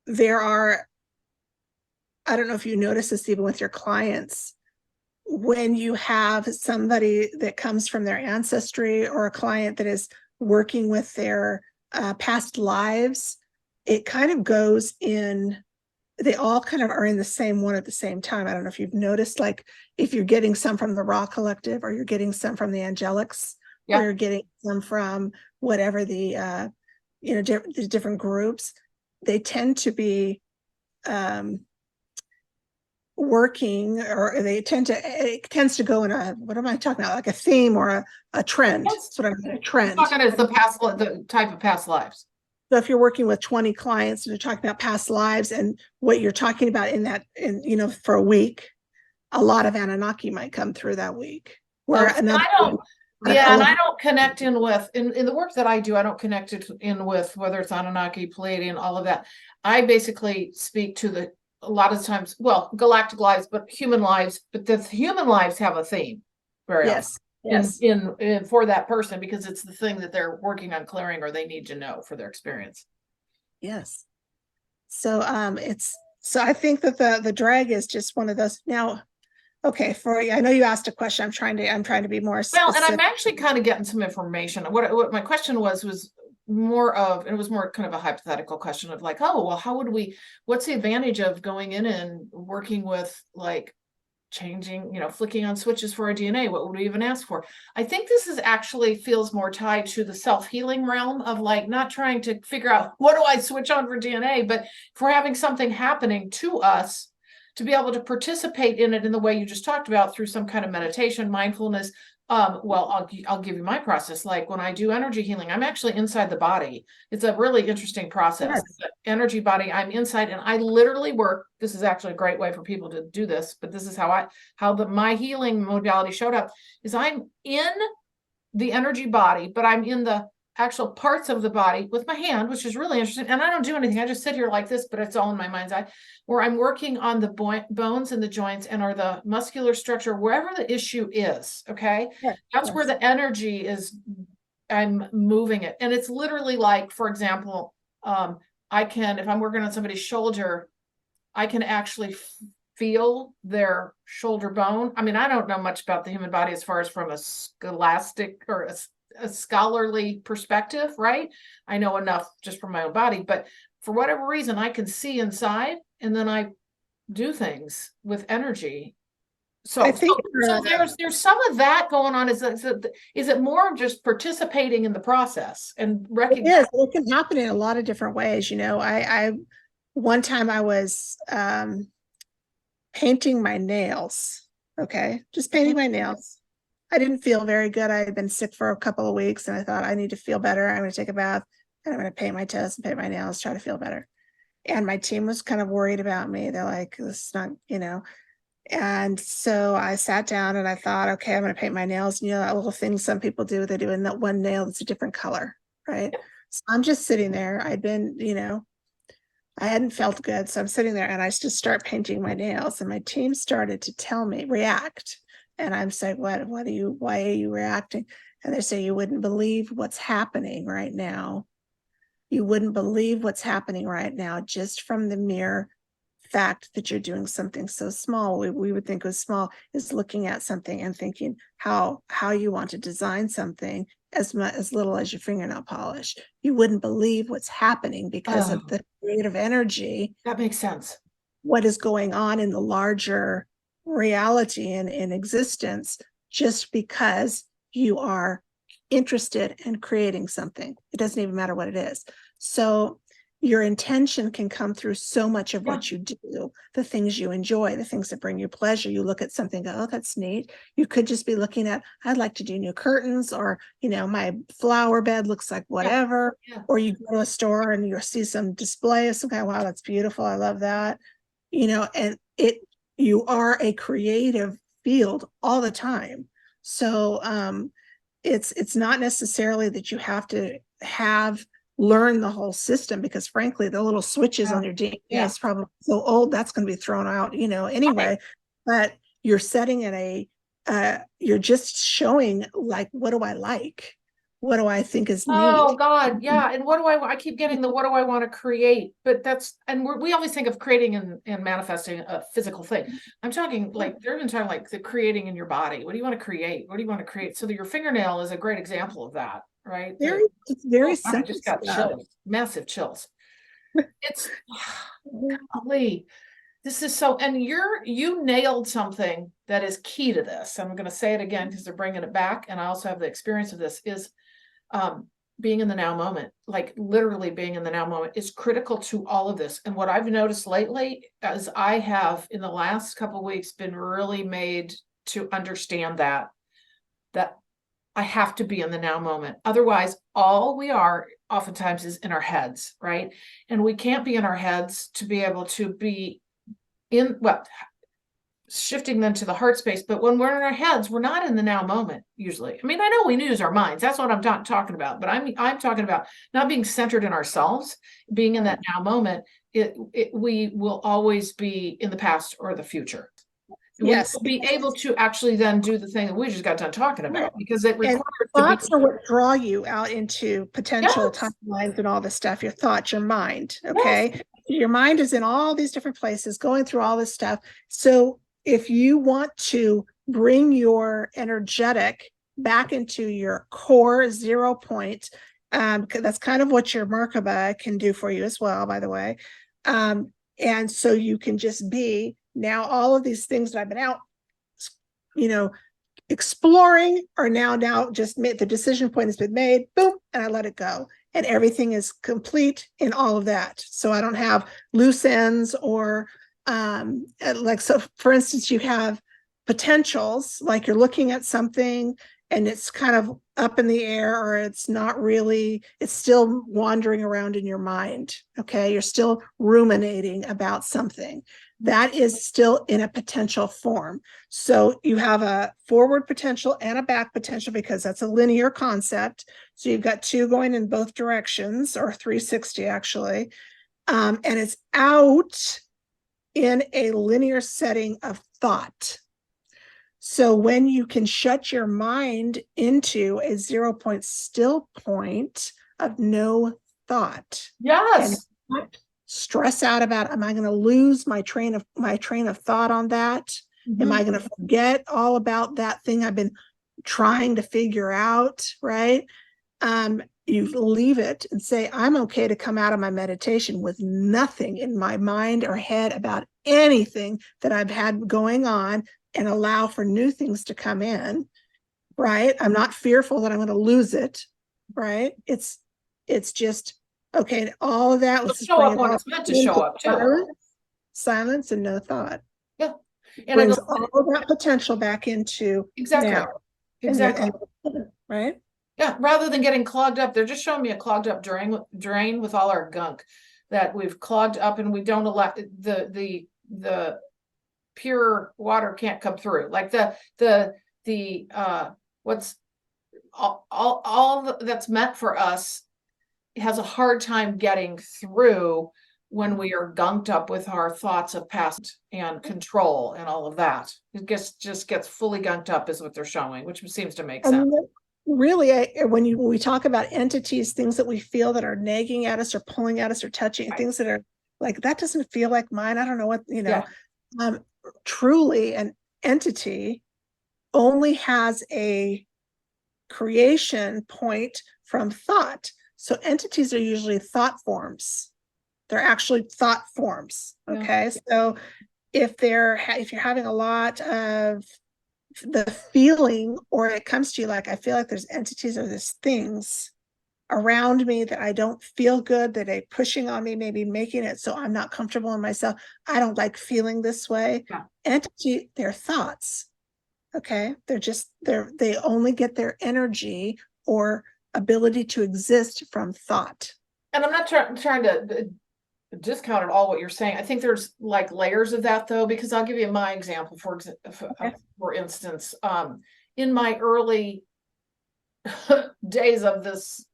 Speaker 2: there are, I don't know if you notice this even with your clients, when you have somebody that comes from their ancestry or a client that is working with their past lives, it kind of goes in, they all kind of are in the same one at the same time. I don't know if you've noticed, like if you're getting some from the raw collective, or you're getting some from the angelics, or you're getting some from whatever the the different groups, they tend to be working, or they tend to, it tends to go in a, what am I talking about, like a theme or a trend.
Speaker 1: Yes.
Speaker 2: That's what I'm a trend.
Speaker 1: I'm talking as the type of past lives.
Speaker 2: So if you're working with 20 clients and you're talking about past lives, and what you're talking about in that, for a week, a lot of Anunnaki might come through that week. Where
Speaker 1: and I don't connect in with, in the work that I do, I don't connect it in with whether it's Anunnaki, Pleiadian, all of that. I basically speak to a lot of times, well, galactic lives, but human lives, but the human lives have a theme very often. Yes. In for that person, because it's the thing that they're working on clearing, or they need to know for their experience.
Speaker 2: Yes. So so I think that the drag is just one of those. Now, okay, I know you asked a question. I'm trying to be more specific.
Speaker 1: Well, and I'm actually kind of getting some information. What my question was more of, it was more kind of a hypothetical question of like, oh, well, what's the advantage of going in and working with, like, changing, flicking on switches for our DNA? What would we even ask for? I think this is actually feels more tied to the self-healing realm of, like, not trying to figure out what do I switch on for DNA, but if we're having something happening to us, to be able to participate in it in the way you just talked about, through some kind of meditation, mindfulness. Well, I'll give you my process. Like when I do energy healing, I'm actually inside the body. It's a really interesting process. Yes. Energy body, I'm inside, and I literally work. This is actually a great way for people to do this, but this is how my healing modality showed up, is I'm in the energy body, but I'm in the actual parts of the body with my hand, which is really interesting. And I don't do anything. I just sit here like this, but it's all in my mind's eye, where I'm working on the bones and the joints, and or the muscular structure, wherever the issue is. Okay. Yes. That's where the energy is. I'm moving it. And it's literally like, for example, I can, if I'm working on somebody's shoulder, I can actually feel their shoulder bone. I mean, I don't know much about the human body as far as from a scholastic or a scholarly perspective, right? I know enough just from my own body, but for whatever reason, I can see inside, and then I do things with energy. So I think so there's some of that going on. Is it more of just participating in the process and recognizing?
Speaker 2: It can happen in a lot of different ways. I one time I was painting my nails. Okay, just painting my nails. I didn't feel very good. I had been sick for a couple of weeks, and I thought, I need to feel better. I'm going to take a bath, and I'm going to paint my toes and paint my nails, try to feel better. And my team was kind of worried about me. They're like, this is not, And so I sat down and I thought, okay, I'm going to paint my nails. And that little thing some people do, they do in that one nail that's a different color, right? So I'm just sitting there. I'd been, I hadn't felt good. So I'm sitting there, and I just start painting my nails, and my team started to tell me, react. And I'm saying, why are you reacting? And they say, you wouldn't believe what's happening right now. You wouldn't believe what's happening right now, just from the mere fact that you're doing something so small. We would think was small, is looking at something and thinking how you want to design something as little as your fingernail polish. You wouldn't believe what's happening because of the creative energy.
Speaker 1: That makes sense.
Speaker 2: What is going on in the larger reality and in existence, just because you are interested in creating something. It doesn't even matter what it is. So, your intention can come through so much of what you do, the things you enjoy, the things that bring you pleasure. You look at something, go, oh, that's neat. You could just be looking at, I'd like to do new curtains, or, you know, my flower bed looks like whatever. Or you go to a store and you'll see some display of some kind, wow, that's beautiful. I love that. You know, and you are a creative field all the time. So it's not necessarily that you have to learn the whole system, because frankly, the little switches on your DNA is probably so old that's going to be thrown out, you know, anyway. But you're setting in you're just showing, like, what do I like? What do I think is neat?
Speaker 1: Oh God, yeah. And what do I keep getting the what do I want to create? But we always think of creating and manifesting a physical thing. I'm talking like, they're even talking like the creating in your body. What do you want to create? What do you want to create? So that your fingernail is a great example of that, right?
Speaker 2: It's very simple.
Speaker 1: I just got chills, massive chills. It's golly, this is so, and you nailed something that is key to this. I'm going to say it again because they're bringing it back, and I also have the experience of this, is being in the now moment, like literally being in the now moment, is critical to all of this. And what I've noticed lately, as I have in the last couple of weeks been really made to understand that I have to be in the now moment. Otherwise, all we are oftentimes is in our heads, right? And we can't be in our heads to be able to be shifting them to the heart space. But when we're in our heads, we're not in the now moment usually. I mean, I know we use our minds. That's what I'm talking about. But I'm talking about not being centered in ourselves, being in that now moment. We will always be in the past or the future.
Speaker 2: Yes,
Speaker 1: we'll be able to actually then do the thing that we just got done talking about, because it requires
Speaker 2: thoughts are what draw you out into potential timelines and all this stuff. Your thoughts, your mind. Okay. Your mind is in all these different places, going through all this stuff. So if you want to bring your energetic back into your core 0 point, that's kind of what your Merkaba can do for you as well, by the way. And so you can just be, now all of these things that I've been out, you know, exploring are now just made, the decision point has been made, boom, and I let it go. And everything is complete in all of that. So I don't have loose ends or like, so for instance, you have potentials, like you're looking at something and it's kind of up in the air, or it's not really, it's still wandering around in your mind. Okay. You're still ruminating about something. That is still in a potential form. So you have a forward potential and a back potential, because that's a linear concept. So you've got two going in both directions, or 360 actually. And it's out in a linear setting of thought. So when you can shut your mind into a 0 point still point of no thought.
Speaker 1: Yes.
Speaker 2: And stress out about, am I going to lose my train of thought on that? Mm-hmm. Am I going to forget all about that thing I've been trying to figure out, right? You leave it and say, I'm okay to come out of my meditation with nothing in my mind or head about anything that I've had going on, and allow for new things to come in, right? I'm not fearful that I'm going to lose it, right? It's just, okay, all of that. Let's
Speaker 1: show up when it's meant to show up too.
Speaker 2: Silence and no thought.
Speaker 1: Yeah.
Speaker 2: And brings all of that potential back into now.
Speaker 1: Exactly.
Speaker 2: Right?
Speaker 1: Yeah. Rather than getting clogged up, they're just showing me a clogged up drain with all our gunk that we've clogged up, and we don't allow the pure water can't come through. Like what's all that's meant for us has a hard time getting through when we are gunked up with our thoughts of past and control and all of that. It just gets fully gunked up, is what they're showing, which seems to make sense.
Speaker 2: Really, when we talk about entities, things that we feel that are nagging at us or pulling at us or touching, things that are like, that doesn't feel like mine. I don't know what, truly an entity only has a creation point from thought. So entities are usually thought forms. They're actually thought forms. Okay. So if you're having a lot of the feeling, or it comes to you like, I feel like there's entities or there's things around me that I don't feel good, that are pushing on me, maybe making it so I'm not comfortable in myself. I don't like feeling this way.
Speaker 1: Yeah.
Speaker 2: Entity, they're thoughts. Okay. They only get their energy or ability to exist from thought.
Speaker 1: And I'm not trying to discount at all what you're saying. I think there's like layers of that though, because I'll give you my example for instance, in my early days of this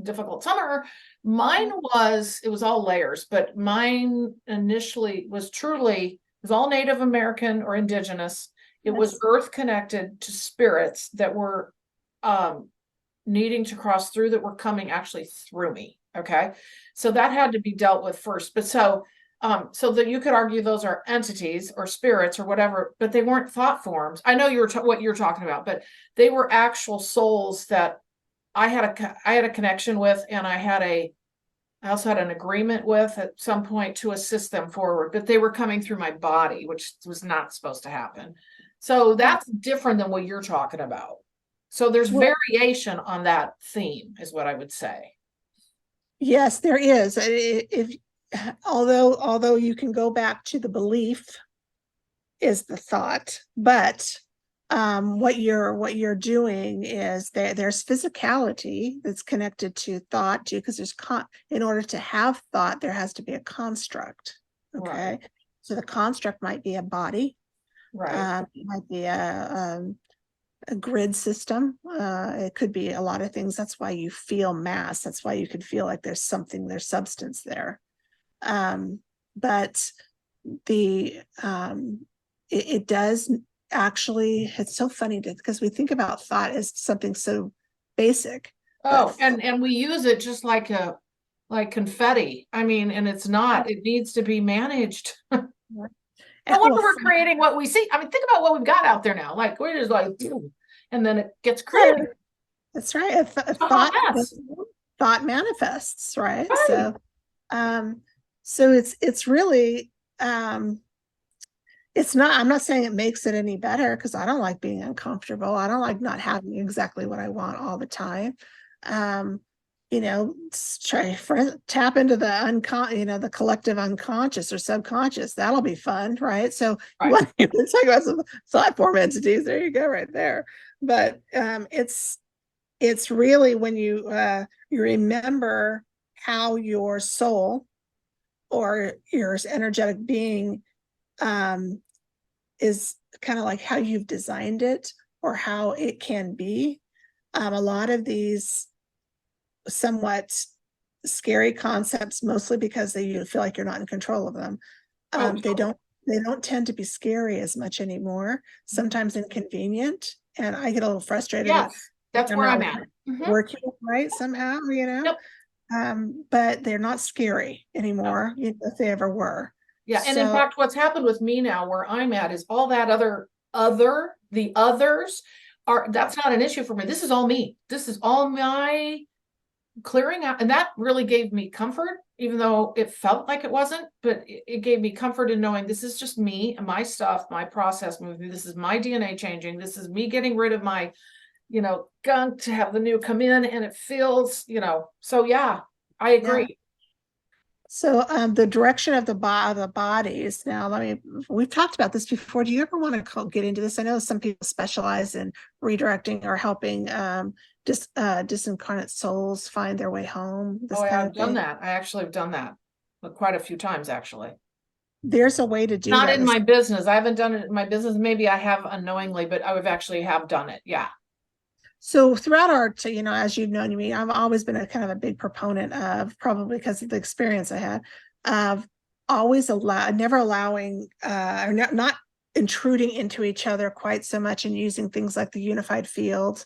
Speaker 1: difficult summer, it was all layers, but mine initially was all Native American or indigenous. It was earth connected to spirits that were needing to cross through, that were coming actually through me. Okay. So that had to be dealt with first. But so that you could argue those are entities or spirits or whatever, but they weren't thought forms. I know what you're talking about, but they were actual souls that I had a connection with, and I also had an agreement with at some point to assist them forward, but they were coming through my body, which was not supposed to happen. So that's different than what you're talking about. So there's variation on that theme, is what I would say.
Speaker 2: Yes, there is. Although you can go back to the belief is the thought, but what you're doing is there's physicality that's connected to thought too, because in order to have thought, there has to be a construct. Okay. Right. So the construct might be a body, right? It might be a grid system. It could be a lot of things. That's why you feel mass. That's why you could feel like there's substance there. But it does actually, it's so funny because we think about thought as something so basic.
Speaker 1: Oh, and we use it just like confetti. I mean, and it's not, it needs to be managed. No wonder we're creating what we see. I mean, think about what we've got out there now. Like we're just like, and then it gets created.
Speaker 2: That's right. Thought manifests, right? So it's really it's not, I'm not saying it makes it any better, because I don't like being uncomfortable. I don't like not having exactly what I want all the time. Tap into the the collective unconscious or subconscious. That'll be fun, right? So let's talk about some thought form entities. There you go, right there. But it's really when you remember how your soul or your energetic being is kind of like how you've designed it or how it can be. A lot of these somewhat scary concepts, mostly because you feel like you're not in control of them. They don't tend to be scary as much anymore. Sometimes inconvenient, and I get a little frustrated.
Speaker 1: Yes, that's where I'm at.
Speaker 2: Working right somehow, Yep. But they're not scary anymore, if they ever were.
Speaker 1: Yeah, and in fact, what's happened with me now, where I'm at, is all that the others that's not an issue for me. This is all me. This is all my clearing out, and that really gave me comfort, even though it felt like it wasn't. But it gave me comfort in knowing this is just me and my stuff, my process moving. This is my DNA changing. This is me getting rid of my, gunk to have the new come in, and it feels, So yeah, I agree. Yeah.
Speaker 2: So the direction of the bodies. Now, we've talked about this before. Do you ever want to get into this? I know some people specialize in redirecting or helping disincarnate souls find their way home.
Speaker 1: I've done that. I actually have done that quite a few times, actually.
Speaker 2: There's a way to do
Speaker 1: that.
Speaker 2: Not
Speaker 1: in my business. I haven't done it in my business. Maybe I have unknowingly, but I would actually have done it. Yeah.
Speaker 2: So throughout as you've known me, I've always been a kind of a big proponent of, probably because of the experience I had, of never allowing or not intruding into each other quite so much, and using things like the unified field.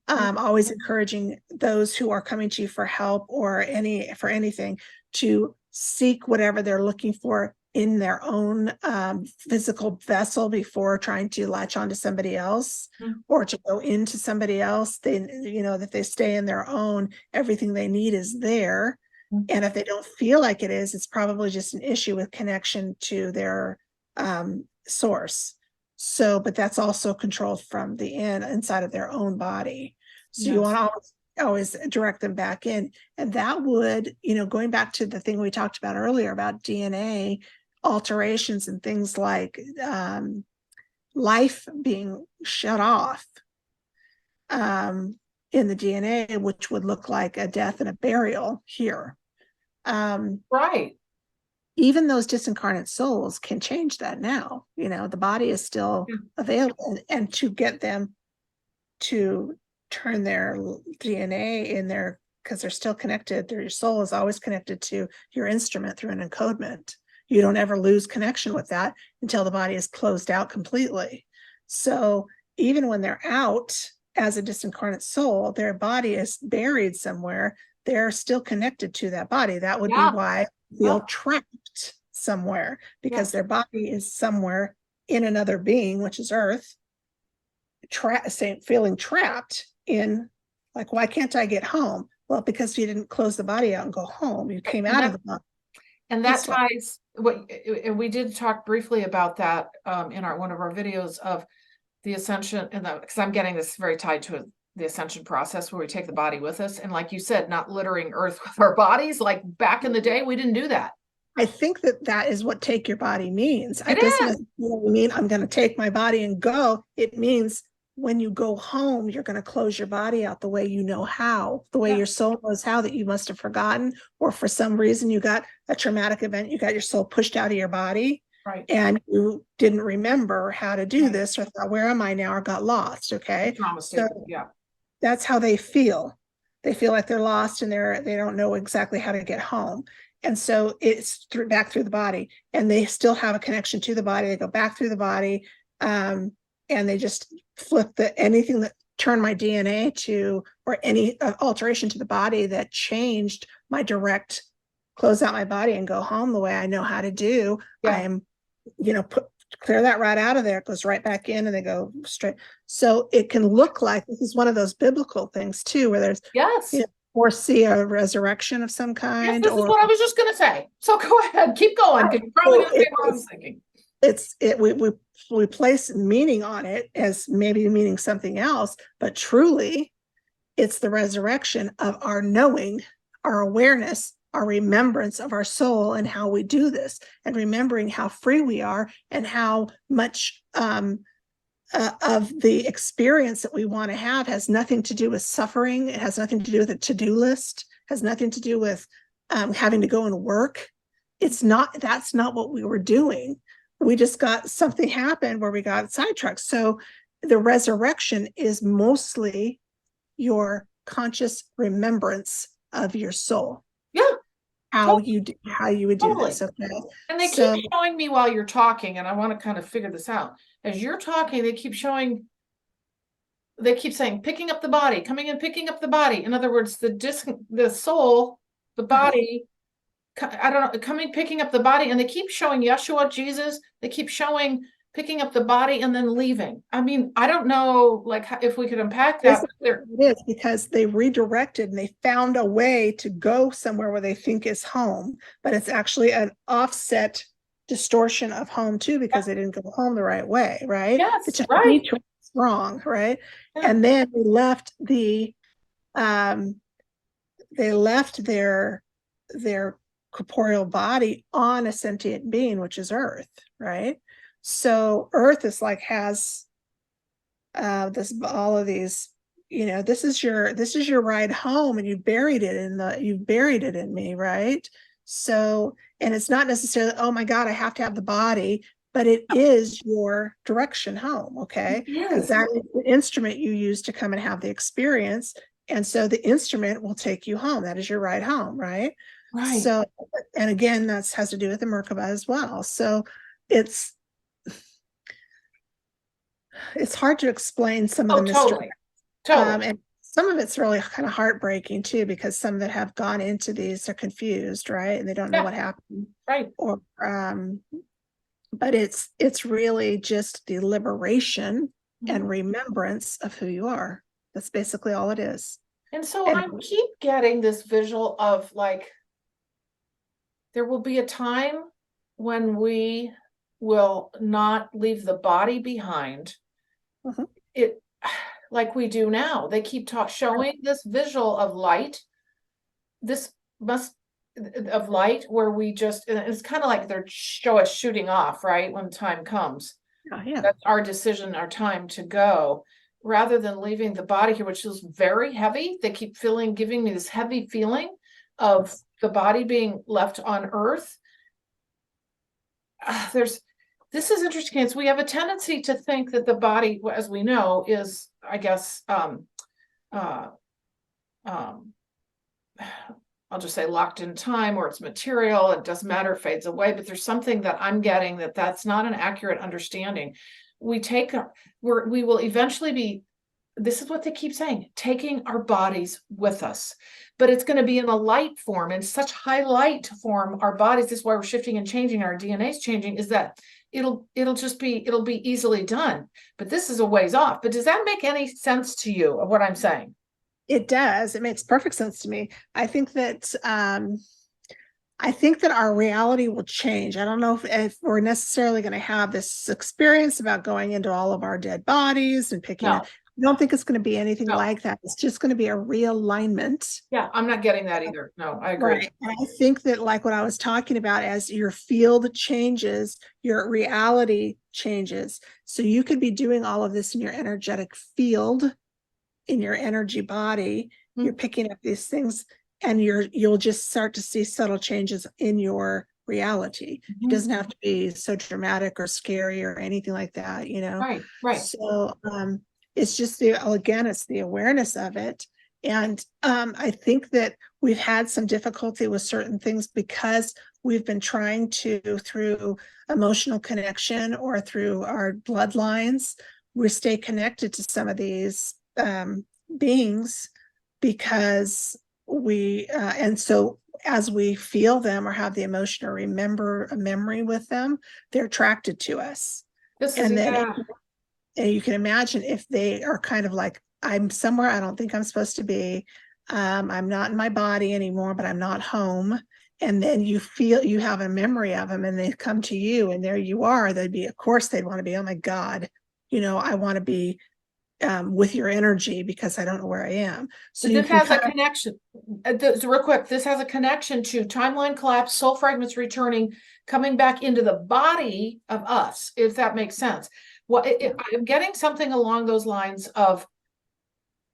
Speaker 2: Always encouraging those who are coming to you for help or for anything to seek whatever they're looking for in their own physical vessel before trying to latch onto somebody else or to go into somebody else. That they stay in their own, everything they need is there. And if they don't feel like it is, it's probably just an issue with connection to their source. So, but that's also controlled from the inside of their own body. So you want to always direct them back in. And that would, going back to the thing we talked about earlier about DNA alterations and things like life being shut off in the DNA, which would look like a death and a burial here.
Speaker 1: Right.
Speaker 2: Even those disincarnate souls can change that now. The body is still available, and to get them to turn their DNA in there, because they're still connected, your soul is always connected to your instrument through an encodement. You don't ever lose connection with that until the body is closed out completely. So even when they're out as a disincarnate soul, their body is buried somewhere, they're still connected to that body. That would be why they feel trapped somewhere, because their body is somewhere in another being, which is Earth, feeling trapped in, like, why can't I get home? Well, because you didn't close the body out and go home. You came out of the body.
Speaker 1: And that ties and we did talk briefly about that in one of our videos of the ascension, and because I'm getting this very tied to the ascension process where we take the body with us, and like you said, not littering Earth with our bodies. Like back in the day, we didn't do that.
Speaker 2: I think that is what take your body means.
Speaker 1: It
Speaker 2: doesn't
Speaker 1: is.
Speaker 2: necessarily mean I'm going to take my body and go. It means when you go home, you're going to close your body out the way you know how, the way your soul knows how, that you must have forgotten, or for some reason you got a traumatic event, you got your soul pushed out of your body,
Speaker 1: right,
Speaker 2: and you didn't remember how to do this, or thought, where am I now, or got lost. Okay.
Speaker 1: So
Speaker 2: that's how they feel. They feel like they're lost and they don't know exactly how to get home. And so it's back through the body, and they still have a connection to the body. They go back through the body, and they just flip anything that turned my DNA to, or any alteration to the body that changed my direct close out my body and go home the way I know how to do. I'm, clear that right out of there. It goes right back in, and they go straight. So it can look like this is one of those biblical things too, where there's or see a resurrection of some kind.
Speaker 1: This is what I was just going to say. So go ahead, keep going, because you're probably going to say what I was thinking.
Speaker 2: We place meaning on it as maybe meaning something else, but truly it's the resurrection of our knowing, our awareness, our remembrance of our soul, and how we do this, and remembering how free we are, and how much of the experience that we want to have has nothing to do with suffering. It has nothing to do with a to-do list, has nothing to do with having to go and work. That's not what we were doing. We just got something happened where we got sidetracked. So the resurrection is mostly your conscious remembrance of your soul. How you would do this. Okay.
Speaker 1: And they keep showing me while you're talking, and I want to kind of figure this out. As you're talking, they keep saying, picking up the body, coming and picking up the body. In other words, the soul, the body, I don't know, picking up the body, and they keep showing Yeshua, Jesus. They keep showing picking up the body and then leaving. I mean, I don't know, like, if we could unpack that.
Speaker 2: It is because they redirected and they found a way to go somewhere where they think is home, but it's actually an offset distortion of home too, because they didn't go home the right way, right?
Speaker 1: Yes,
Speaker 2: it's wrong, right? And then they left their corporeal body on a sentient being, which is Earth, right? So Earth is like, has all of these, this is your ride home, and you buried it in me, right? So, and it's not necessarily, oh my God, I have to have the body, but it is your direction home, okay? Because that is the instrument you use to come and have the experience. And so the instrument will take you home. That is your ride home, right?
Speaker 1: Right.
Speaker 2: So, and again, that has to do with the Merkaba as well. So it's hard to explain some of the mystery.
Speaker 1: Totally.
Speaker 2: And some of it's really kind of heartbreaking too, because some that have gone into these are confused, right? And they don't know what happened.
Speaker 1: Right.
Speaker 2: Or but it's really just the liberation and remembrance of who you are. That's basically all it is.
Speaker 1: And so I keep getting this visual of, like, there will be a time when we will not leave the body behind. like we do now. They keep showing this visual of light, this must of light where we just, and it's kind of like they're show us shooting off, right? When time comes.
Speaker 2: Yeah.
Speaker 1: That's our decision, our time to go, rather than leaving the body here, which is very heavy. They keep giving me this heavy feeling of the body being left on earth. This is interesting. We have a tendency to think that the body, as we know, is, I guess, I'll just say locked in time, or it's material, it doesn't matter, it fades away. But there's something that I'm getting that's not an accurate understanding. We will eventually be, this is what they keep saying, taking our bodies with us, but it's going to be in a light form, in such high light form. Our bodies, this is why we're shifting and changing, our DNA is changing, is that it'll be easily done. But this is a ways off. But does that make any sense to you of what I'm saying?
Speaker 2: It does. It makes perfect sense to me. I think that our reality will change. I don't know if we're necessarily going to have this experience about going into all of our dead bodies and picking up. I don't think it's going to be anything like that. It's just going to be a realignment.
Speaker 1: Yeah, I'm not getting that either. No, I agree.
Speaker 2: Right. And I think that, like what I was talking about, as your field changes, your reality changes. So you could be doing all of this in your energetic field, in your energy body. You're picking up these things, and you'll just start to see subtle changes in your reality. It doesn't have to be so dramatic or scary or anything like that,
Speaker 1: Right.
Speaker 2: So it's just it's the awareness of it. And I think that we've had some difficulty with certain things because we've been trying to, through emotional connection or through our bloodlines, we stay connected to some of these beings, because and so as we feel them or have the emotion or remember a memory with them, they're attracted to us. And you can imagine if they are kind of like, I'm somewhere I don't think I'm supposed to be. I'm not in my body anymore, but I'm not home. And then you feel you have a memory of them, and they come to you, and there you are. Of course, they'd want to be, oh my God, I want to be with your energy because I don't know where I am. So
Speaker 1: this has a connection. Real quick, this has a connection to timeline collapse, soul fragments returning, coming back into the body of us, if that makes sense. Well, I'm getting something along those lines of,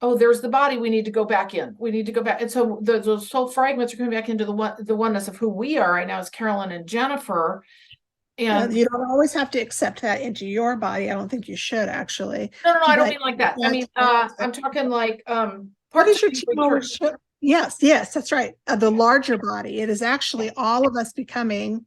Speaker 1: oh, there's the body, we need to go back in. We need to go back. And so those soul fragments are coming back into the oneness of who we are right now as Carolyn and Jennifer. And
Speaker 2: you don't always have to accept that into your body. I don't think you should, actually.
Speaker 1: No, I don't mean like that. I mean, I'm talking like
Speaker 2: what is your team? Yes, that's right. The larger body. It is actually all of us becoming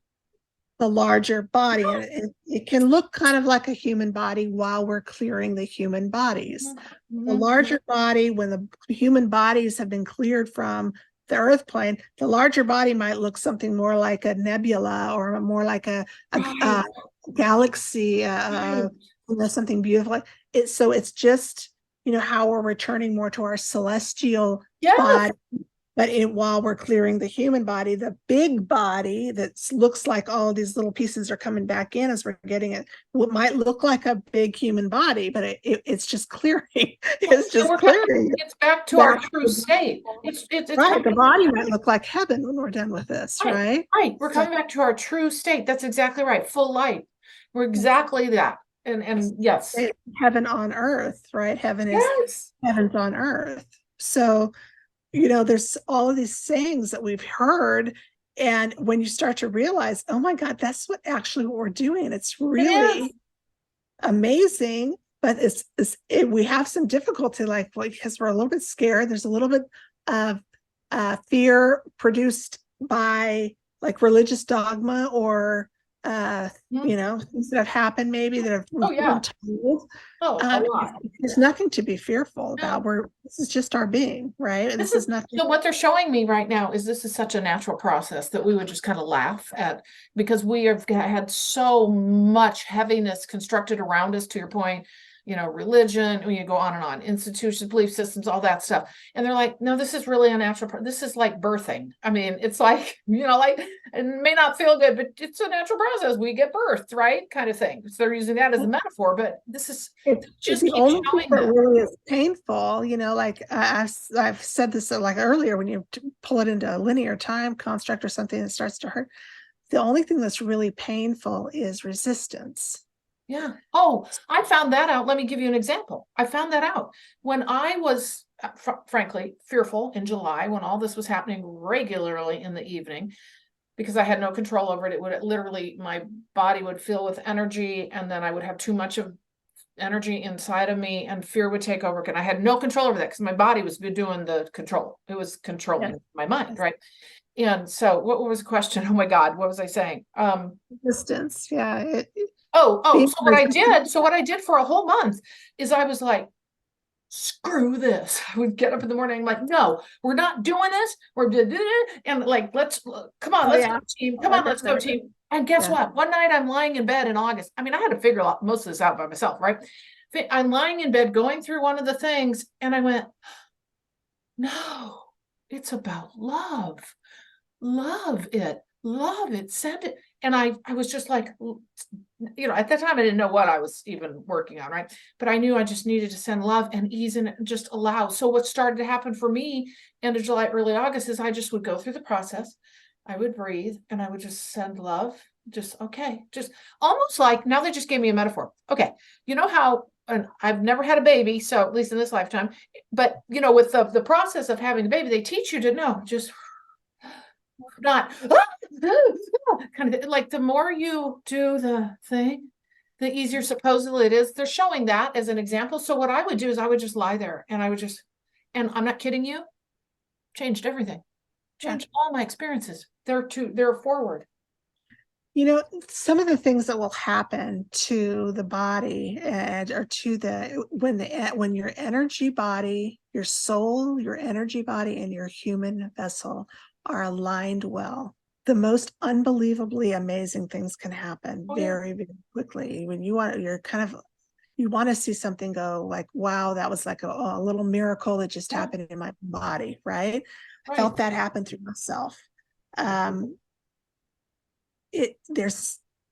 Speaker 2: the larger body. And it can look kind of like a human body while we're clearing the human bodies. The larger body, when the human bodies have been cleared from the earth plane, the larger body might look something more like a nebula, or more like a galaxy, something beautiful. So it's just, how we're returning more to our celestial body. But while we're clearing the human body, the big body that looks like all these little pieces are coming back in as we're getting it, what might look like a big human body, but it's just clearing. It's just clearing.
Speaker 1: It's back to our true state. It's
Speaker 2: right. The body might look like heaven when we're done with this, right?
Speaker 1: Right. We're coming back to our true state. That's exactly right. Full light. We're exactly that. And yes.
Speaker 2: Heaven on earth, right? Heaven's on earth. So there's all of these sayings that we've heard, and when you start to realize, oh my God, that's what we're doing. It's really amazing, but we have some difficulty, because we're a little bit scared. There's a little bit of fear produced by religious dogma, or things that have happened, maybe that have told. There's nothing to be fearful about. This is just our being, right? This is nothing.
Speaker 1: So what they're showing me right now is this is such a natural process that we would just kind of laugh at, because we have had so much heaviness constructed around us, to your point, religion, when you go on and on, institutions, belief systems, all that stuff. And they're like, no, this is really a natural, this is like birthing. I mean, it's like, like, it may not feel good, but it's a natural process. We get birthed, right? Kind of thing. So they're using that as a metaphor, but this is
Speaker 2: it's the only thing that really is painful, like I've said this like earlier, when you pull it into a linear time construct or something that starts to hurt, the only thing that's really painful is resistance.
Speaker 1: Yeah. Oh, I found that out. Let me give you an example. I found that out when I was, frankly, fearful in July, when all this was happening regularly in the evening, because I had no control over it. It would literally, my body would fill with energy, and then I would have too much of energy inside of me, and fear would take over. And I had no control over that because my body was doing the control. It was controlling my mind, right? And so what was the question? Oh my God, what was I saying?
Speaker 2: Resistance. Yeah.
Speaker 1: So what I did for a whole month is I was like, screw this. I would get up in the morning, I'm like, no, we're not doing this. And like, come on, let's go team. Come on, let's go team. And guess what? One night I'm lying in bed in August. I mean, I had to figure out most of this out by myself, right? I'm lying in bed going through one of the things, and I went, no, it's about love. Love it, send it. And I was just like, at that time I didn't know what I was even working on, right? But I knew I just needed to send love and ease and just allow. So what started to happen for me end of July, early August, is I just would go through the process. I would breathe and I would just send love. Just almost like, now they just gave me a metaphor. Okay, you know how, and I've never had a baby, so at least in this lifetime, but with the process of having the baby, they teach you to know, just not kind of like, the more you do the thing, the easier supposedly it is. They're showing that as an example. So what I would do is I would just lie there, and I would just, and I'm not kidding you, changed everything, changed all my experiences. They're forward.
Speaker 2: Some of the things that will happen to the body or to when your energy body, your soul, your energy body, and your human vessel are aligned well, the most unbelievably amazing things can happen very, very quickly. When you want to see something go like, wow, that was like a little miracle that just happened in my body, right? I felt that happen through myself.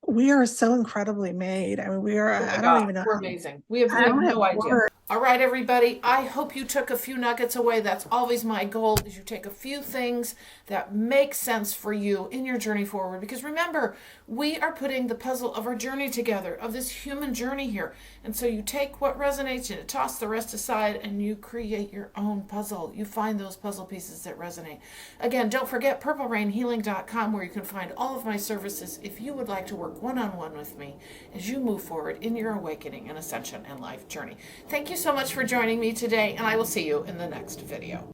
Speaker 2: We are so incredibly made. I mean, we are, I don't even know.
Speaker 1: We're amazing. We have no idea. All right, everybody. I hope you took a few nuggets away. That's always my goal, is you take a few things that make sense for you in your journey forward. Because remember, we are putting the puzzle of our journey together, of this human journey here. And so you take what resonates, you toss the rest aside, and you create your own puzzle. You find those puzzle pieces that resonate. Again, don't forget purplerainhealing.com, where you can find all of my services if you would like to work one-on-one with me as you move forward in your awakening and ascension and life journey. Thank you so much for joining me today, and I will see you in the next video.